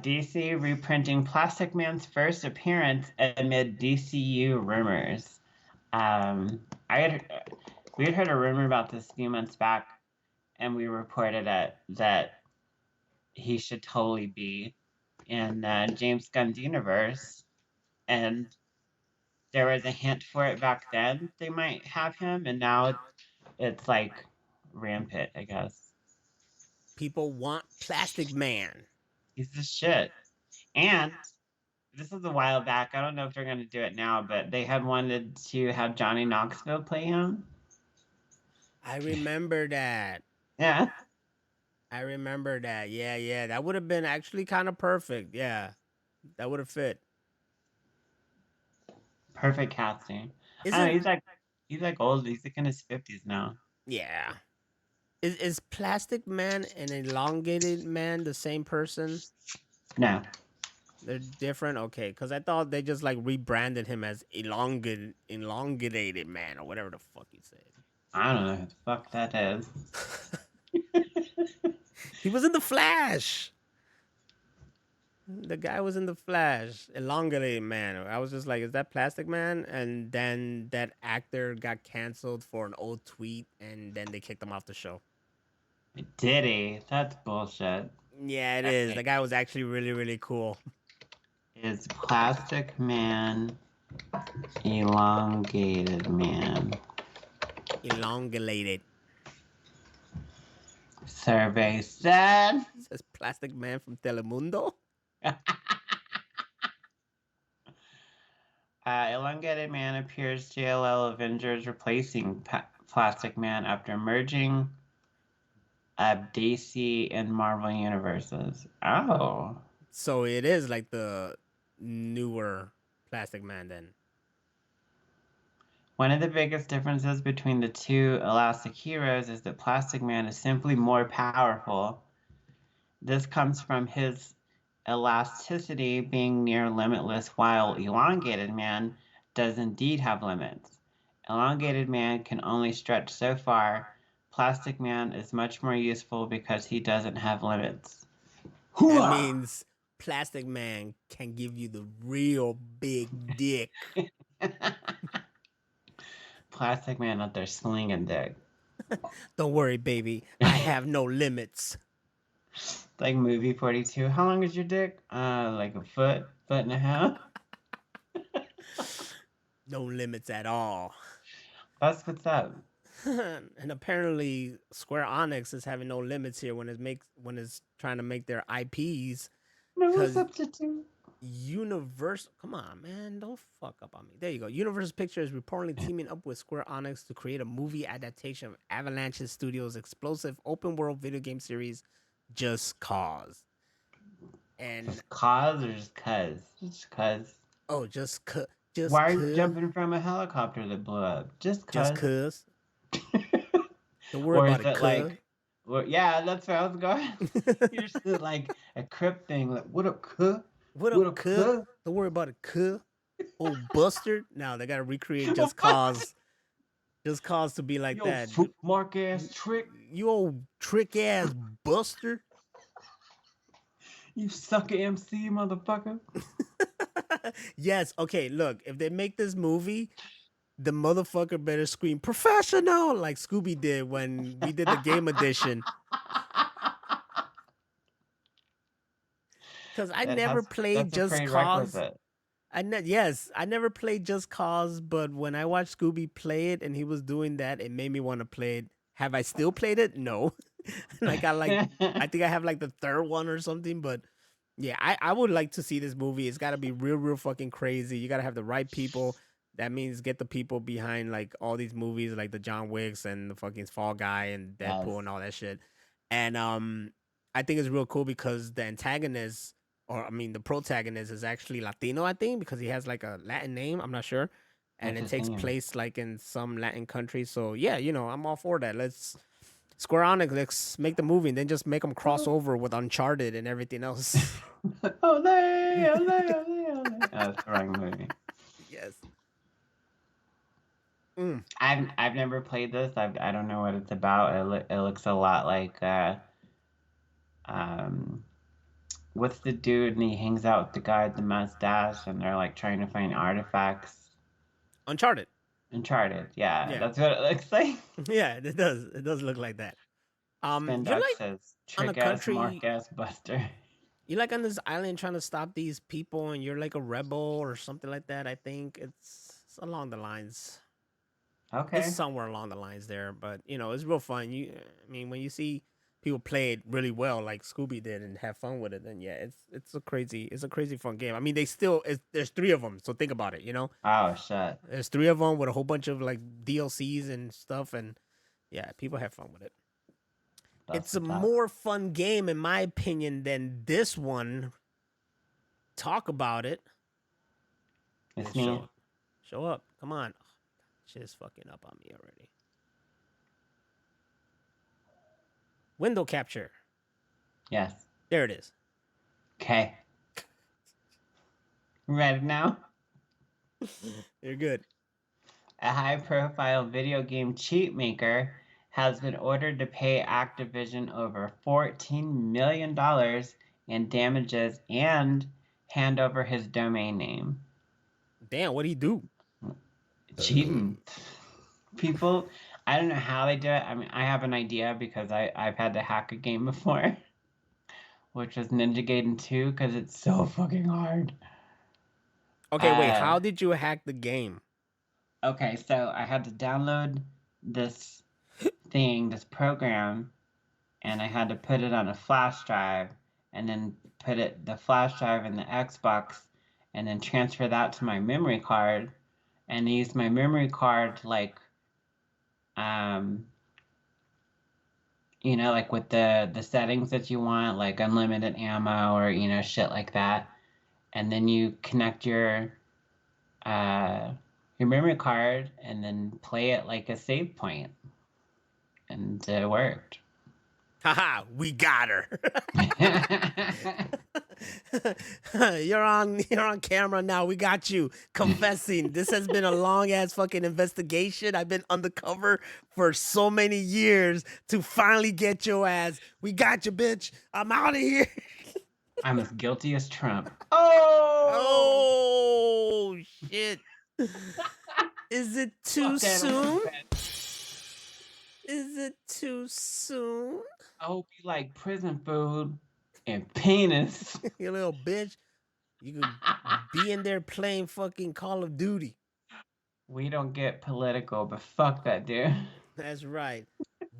DC reprinting Plastic Man's first appearance amid DCU rumors. We had heard a rumor about this a few months back, and we reported that he should totally be in James Gunn's universe, and there was a hint for it back then. They might have him, and now it's like rampant, I guess. People want Plastic Man. He's the shit. And this was a while back. I don't know if they're going to do it now, but they had wanted to have Johnny Knoxville play him. I remember that. Yeah. I remember that. Yeah. That would have been actually kind of perfect. Yeah. That would have fit. Perfect casting. He's like old. He's like in his 50s now. Yeah. Is Plastic Man and Elongated Man the same person? No. They're different? Okay, because I thought they just like rebranded him as Elongated Man or whatever the fuck he said. I don't know who the fuck that is. He was in The Flash. The guy was in The Flash. Elongated Man. I was just like, is that Plastic Man? And then that actor got canceled for an old tweet, and then they kicked him off the show. Did he? That's bullshit. Yeah, it is. The guy was actually really, really cool. Is Plastic Man Elongated Man? Elongated. Survey said. It says Plastic Man from Telemundo. Elongated Man appears JLL Avengers replacing Plastic Man after merging DC and Marvel universes. Oh. So it is like the newer Plastic Man then. One of the biggest differences between the two Elastic heroes is that Plastic Man is simply more powerful. This comes from his elasticity being near limitless, while Elongated Man does indeed have limits. Elongated Man can only stretch so far. Plastic Man is much more useful because he doesn't have limits. That means Plastic Man can give you the real big dick. Plastic Man out there slinging dick. Don't worry, baby. I have no limits. Like movie 42. How long is your dick? Like a foot and a half. No limits at all. That's what's up. And apparently Square Enix is having no limits here when it's trying to make their IPs. No substitute. Universal, come on, man, don't fuck up on me. There you go. Universal Pictures is reportedly teaming up with Square Enix to create a movie adaptation of Avalanche Studios' explosive open-world video game series, Just Cause. And Just cause or just cuz? Just cuz. oh, just Why are you cuz, jumping from a helicopter that blew up? Just just cuz. cuz. Don't worry Or about is it, it cuz. like, well, yeah, that's where I was going. You're just like a crip thing. Like, what up, cuz? What up, What up, cuz? cuz? Don't worry about it, cuz. Oh, Buster. Now they gotta recreate just cause. Just cause to be like Yo, that. fruit mark ass trick. You old trick ass Buster. You sucker MC, motherfucker. Yes. Okay. Look, if they make this movie, the motherfucker better scream professional like Scooby did when we did the game edition. Because I never played That's a Just Cause. prerequisite. Yes, I never played Just Cause, but when I watched Scooby play it and he was doing that, it made me want to play it. Have I still played it? No. I think I have like the third one or something, but yeah, I would like to see this movie. It's got to be real, real fucking crazy. You got to have the right people. That means get the people behind like all these movies, like the John Wicks and the fucking Fall Guy and Deadpool Yes. and all that shit. And I think it's real cool because the antagonist, or I mean the protagonist, is actually Latino. I think because he has like a Latin name. I'm not sure, and What's it his takes name? place like in some Latin country. So yeah, I'm all for that. Let's Square Enix, let's make the movie and then just make them cross over with Uncharted and everything else. Olé, olé, olé, olé. Oh, that's the wrong movie. Yes. I've never played this. I don't know what it's about. It looks a lot like um what's the dude and he hangs out with the guy with the mustache and they're like trying to find artifacts. Uncharted. Uncharted, yeah, Yeah. that's what it looks like. Yeah, it does. It does look like that. Spin You're Dog like says on a trick ass country. Mark ass Buster. You're like on this island trying to stop these people, and you're like a rebel or something like that. I think it's along the lines. Okay. It's somewhere along the lines there, but it's real fun. I mean, when you see people play it really well, like Scooby did, and have fun with it, then yeah, it's a crazy fun game. I mean, there's three of them, so think about it. Oh shit. There's three of them with a whole bunch of like DLCs and stuff, and yeah, people have fun with it. It's a more fun game, in my opinion, than this one. Talk about it. It's Show me. up. Show up. Come on. Oh, shit is fucking up on me already. Window capture. Yes. There it is. Okay. Ready now? You're good. A high-profile video game cheat maker has been ordered to pay Activision over $14 million in damages and hand over his domain name. Damn, what'd he do? Cheating. People, I don't know how they do it. I mean, I have an idea because I've had to hack a game before, which was Ninja Gaiden 2, because it's so fucking hard. Okay, wait, how did you hack the game? Okay, so I had to download this this program, and I had to put it on a flash drive, and then put the flash drive in the Xbox, and then transfer that to my memory card, and use my memory card like like with the settings that you want, like unlimited ammo or shit like that, and then you connect your memory card and then play it like a save point, and it worked. Haha, we got her. You're on camera now. We got you confessing. This has been a long ass fucking investigation. I've been undercover for so many years to finally get your ass. We got you, bitch. I'm out of here. I'm as guilty as Trump. Oh shit. Is it too soon? Is it too soon? I hope you like prison food and penis. You little bitch. You could be in there playing fucking Call of Duty. We don't get political, but fuck that, dude. That's right.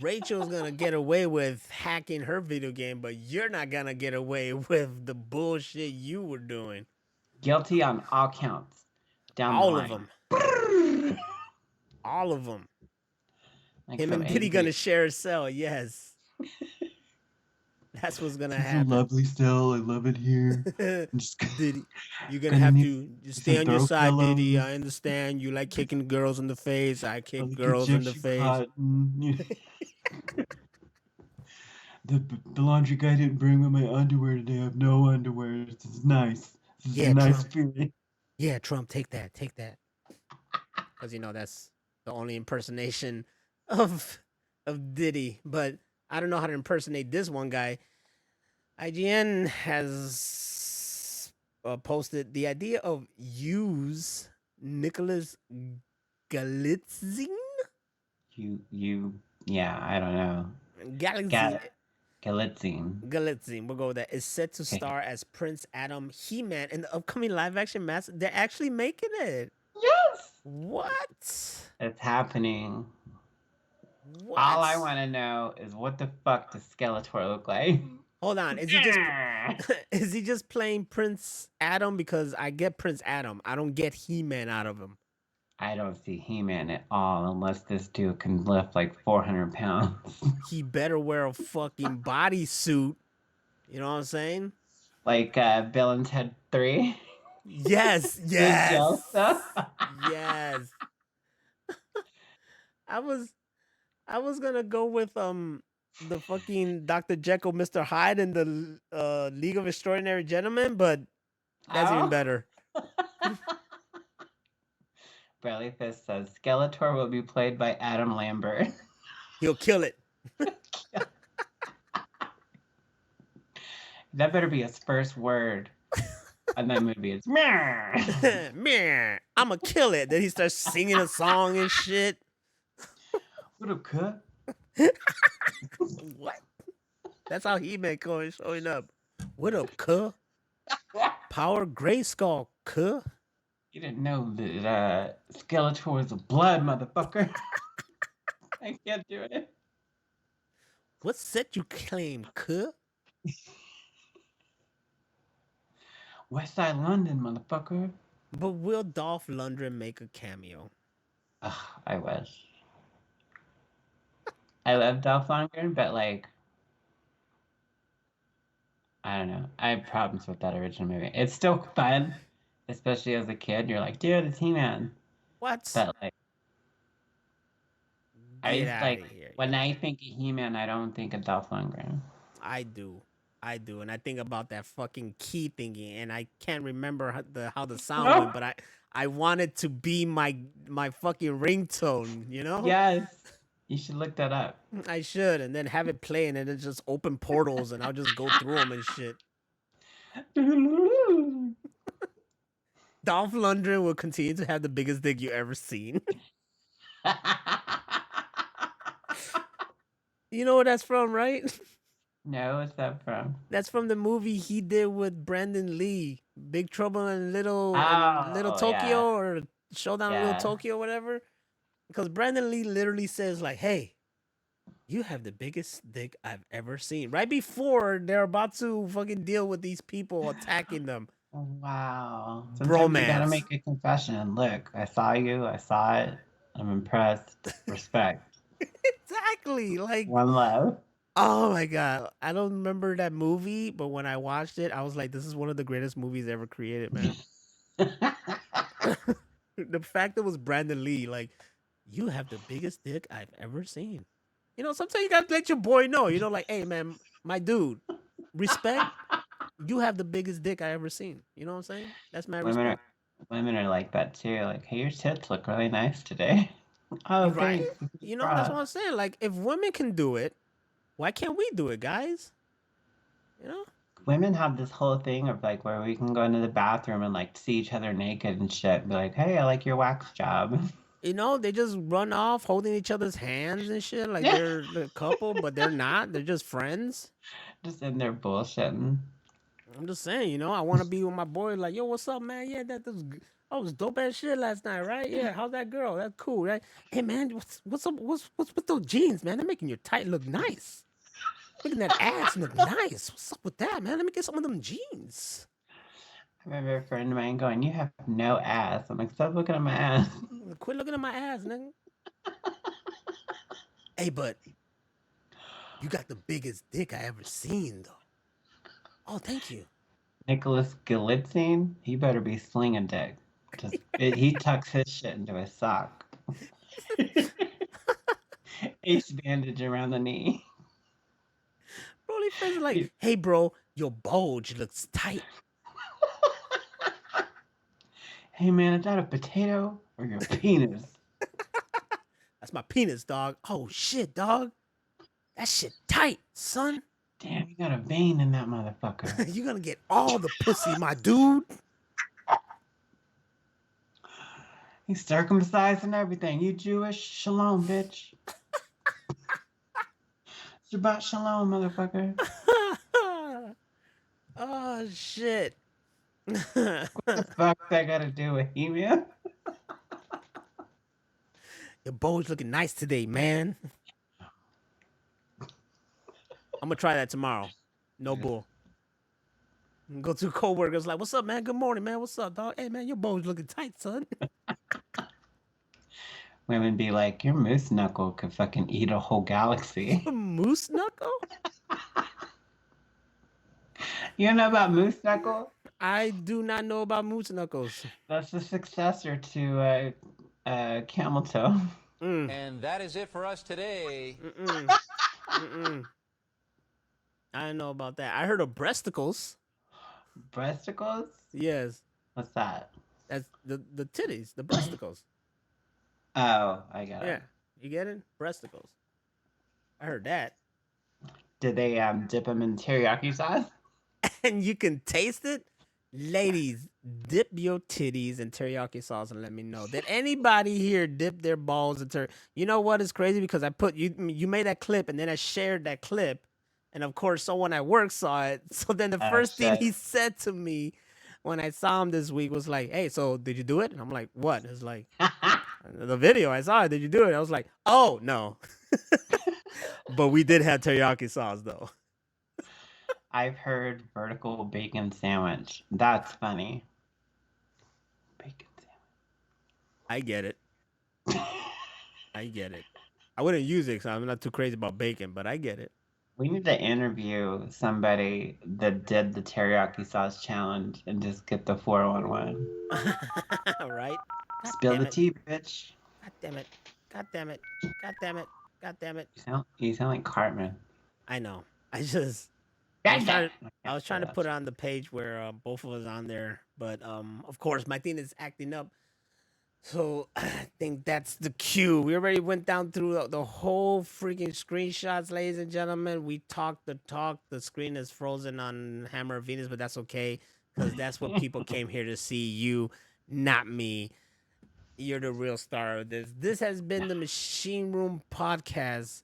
Rachel's gonna get away with hacking her video game, but you're not gonna get away with the bullshit you were doing. Guilty on all counts. Down all the of line. them. All of them. Like Him some and Diddy AP. gonna share a cell, yes. That's what's gonna It's so happen. lovely still. I love it here. I'm just Diddy, you're gonna gonna have need to stay some on your throw side, Diddy. pillows. I understand you like kicking girls in the face. I I kick like girls in the Egyptian face. cotton. The laundry guy didn't bring me my underwear today. I have no underwear. This is nice. This is Yeah, a nice Trump. feeling. Yeah, Trump, take that, take that. Because that's the only impersonation of Diddy. But I don't know how to impersonate this one guy. IGN has posted the idea of use Nicholas Galitzine. Yeah, I don't know. Galitzine. Galitzine. We'll go with that. Is set to star as Prince Adam He-Man in the upcoming live-action Mask. They're actually making it. Yes! What? It's happening. What? All I want to know is what the fuck does Skeletor look like? Hold on. Is he just playing Prince Adam? Because I get Prince Adam. I don't get He-Man out of him. I don't see He-Man at all unless this dude can lift like 400 pounds. He better wear a fucking bodysuit. You know what I'm saying? Like Bill and Ted 3? Yes, With yes, Jelsa? yes. I was gonna go with the fucking Dr. Jekyll, Mr. Hyde in the League of Extraordinary Gentlemen, but that's even better. Bradley Fist says Skeletor will be played by Adam Lambert. He'll kill it. That better be his first word on that movie. It's Meh, I'ma kill it. Then he starts singing a song and shit. What up, cut? What? That's how He-Man showing up. What up, cuh? Power Grayskull, cuh? You didn't know that Skeletor is a blood motherfucker. I can't do it. What set you claim, cuh? West Side London, motherfucker. But will Dolph Lundgren make a cameo? I wish. I love Dolph Lundgren, but like, I don't know. I have problems with that original movie. It's still fun, especially as a kid. You're like, dude, it's He-Man. What? But like, Here. When I think of He-Man, I don't think of Dolph Lundgren. I do, and I think about that fucking key thingy, and I can't remember how the sound went, but I want it to be my fucking ringtone, you know? Yes, you should look that up. I should, and then have it play, and then it just open portals, and I'll just go through them and shit. Dolph Lundgren will continue to have the biggest dick you ever seen. You know what that's from, right? No, what's that from? That's from the movie he did with Brandon Lee, Big Trouble in Little Tokyo, yeah. or Showdown in Little Tokyo, whatever. Because Brandon Lee literally says like, "Hey, you have the biggest dick I've ever seen." Right before they're about to fucking deal with these people attacking them. Wow. Sometimes you gotta make a confession. Look, I saw you. I saw it. I'm impressed. Respect. Exactly. Like, one love. Oh my god. I don't remember that movie, but when I watched it, I was like, this is one of the greatest movies ever created, man. The fact that it was Brandon Lee, like, you have the biggest dick I've ever seen. You know, sometimes you gotta let your boy know, like, hey man, my dude, respect. You have the biggest dick I ever seen. You know what I'm saying? That's my respect. Women are like that too. Like, hey, your tits look really nice today. Oh, right. You know, that's what I'm saying. Like, if women can do it, why can't we do it, guys? You know? Women have this whole thing of like where we can go into the bathroom and like see each other naked and shit and be like, hey, I like your wax job. You know, they just run off holding each other's hands and shit. Like they're a couple, but they're not. They're just friends. Just in there bullshitting. I'm just saying, I want to be with my boy. Like, yo, what's up, man? Yeah, that was dope ass shit last night, right? Yeah, how's that girl? That's cool, right? Hey, man, what's up? What's with those jeans, man? They're making your tight look nice. Making that ass look nice. What's up with that, man? Let me get some of them jeans. I remember a friend of mine going, you have no ass. I'm like, stop looking at my ass. Quit looking at my ass, nigga. Hey, but You got the biggest dick I ever seen, though. Oh, thank you. Nicholas Galitzine, he better be slinging dick. He tucks his shit into his sock. Ace bandage around the knee. Broly friends are like, hey, bro, your bulge looks tight. Hey, man, is that a potato or your penis? That's my penis, dog. Oh, shit, dog. That shit tight, son. Damn, you got a vein in that motherfucker. You're gonna get all the pussy, my dude. He's circumcised and everything. You Jewish? Shalom, bitch. Shabbat shalom, motherfucker. Oh, shit. What the fuck that got to do with hemia? Your bulge looking nice today, man. I'm gonna try that tomorrow. No bull. Go to coworkers like, what's up, man? Good morning, man. What's up, dog? Hey, man, your bulge looking tight, son. Women be like, your moose knuckle could fucking eat a whole galaxy. Moose knuckle? You know about moose knuckle? I do not know about moose knuckles. That's the successor to camel toe. And that is it for us today. I didn't know about that. I heard of breasticles. Breasticles? Yes. What's that? That's the titties, the breasticles. Oh, I got Yeah. it. You get it? Breasticles. I heard that. Did they dip them in teriyaki sauce? And you can taste it? Ladies, dip your titties in teriyaki sauce and let me know. Did anybody here dip their balls in teriyaki? You know what is crazy? Because I put you made that clip and then I shared that clip. And of course, someone at work saw it. So then the first thing he said to me when I saw him this week was like, hey, so did you do it? And I'm like, what? It's like, the video I saw it. Did you do it? I was like, oh, no. But we did have teriyaki sauce, though. I've heard vertical bacon sandwich. That's funny. Bacon sandwich. I get it. I get it. I wouldn't use it because I'm not too crazy about bacon, but I get it. We need to interview somebody that did the teriyaki sauce challenge and just get the 411. Right? God Spill the it. tea, bitch. God damn it. God damn it. God damn it. God damn it. You sound like Cartman. I know. I was trying to put it on the page where both of us on there, but of course my thing is acting up. So I think that's the cue. We already went down through the whole freaking screenshots, ladies and gentlemen. We talked the talk. The screen is frozen on Hammer of Venus, but that's okay because that's what people came here to see. You, not me. You're the real star of this. This has been the Machine Room Podcast.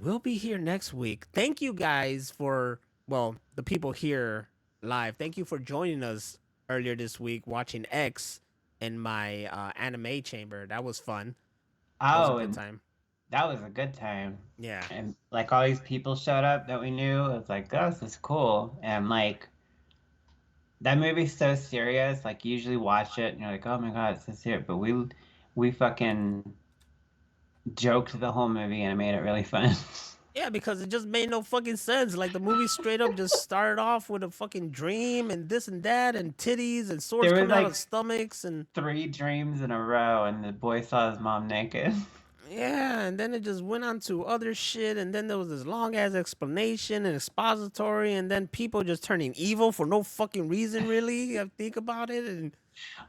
We'll be here next week. Thank you guys for, the people here live. Thank you for joining us earlier this week watching X in my anime chamber. That was fun. That was a good time. That was a good time. Yeah. And like all these people showed up that we knew. It was like, oh, this is cool. And like, that movie's so serious. Like, you usually watch it and you're like, oh my God, it's so serious. But we fucking joked the whole movie and it made it really fun. Yeah, because it just made no fucking sense. Like, the movie straight up just started off with a fucking dream and this and that and titties and swords coming out of stomachs and 3 dreams in a row, and the boy saw his mom naked. Yeah, and then it just went on to other shit, and then there was this long ass explanation and expository, and then people just turning evil for no fucking reason, really. I think about it, and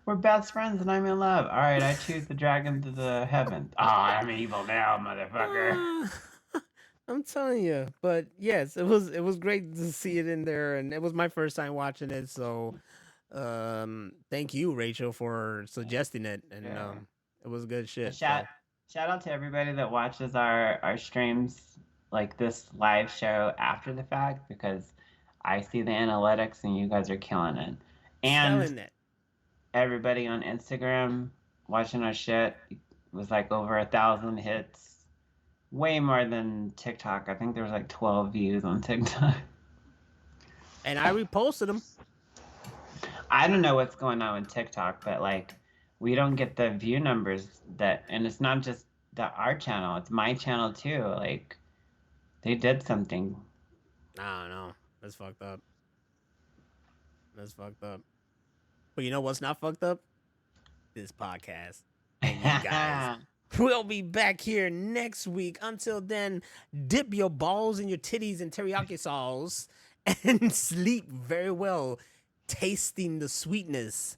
we're best friends and I'm in love. All right, I choose the dragon to the heavens. Oh, I'm evil now, motherfucker. I'm telling you. But yes, it was great to see it in there, and it was my first time watching it. So, thank you, Rachel, for suggesting it, and it was good shit. Shout out to everybody that watches our streams, like this live show after the fact, because I see the analytics and you guys are killing it. And everybody on Instagram watching our shit was like over 1,000 hits. Way more than TikTok. I think there was like 12 views on TikTok. And I reposted them. I don't know what's going on with TikTok, but like, we don't get the view numbers and it's not just our channel, it's my channel too. Like, They did something. I don't know. That's fucked up. That's fucked up. But you know what's not fucked up? This podcast. And you guys. We'll be back here next week. Until then, dip your balls and your titties in teriyaki sauce and sleep very well, tasting the sweetness.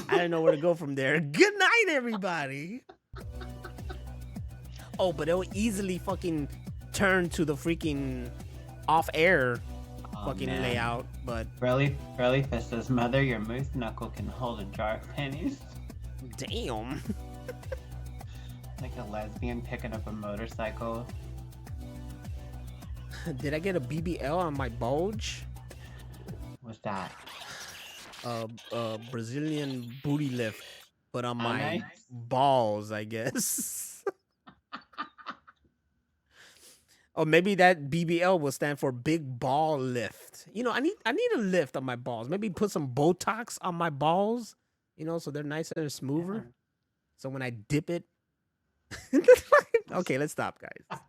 I don't know where to go from there. Good night, everybody. Oh, but it'll easily fucking turn to the freaking off-air fucking man. layout. But Really says, Mother, your moose knuckle can hold a jar of pennies. damn. Like a lesbian picking up a motorcycle. Did I get a BBL on my bulge? What's that? Brazilian booty lift, but on my nice. balls, I guess. Or maybe that BBL will stand for big ball lift. You know, I need a lift on my balls. Maybe put some Botox on my balls, you know, so they're nicer and smoother. Yeah. So when I dip it. Okay, let's stop, guys.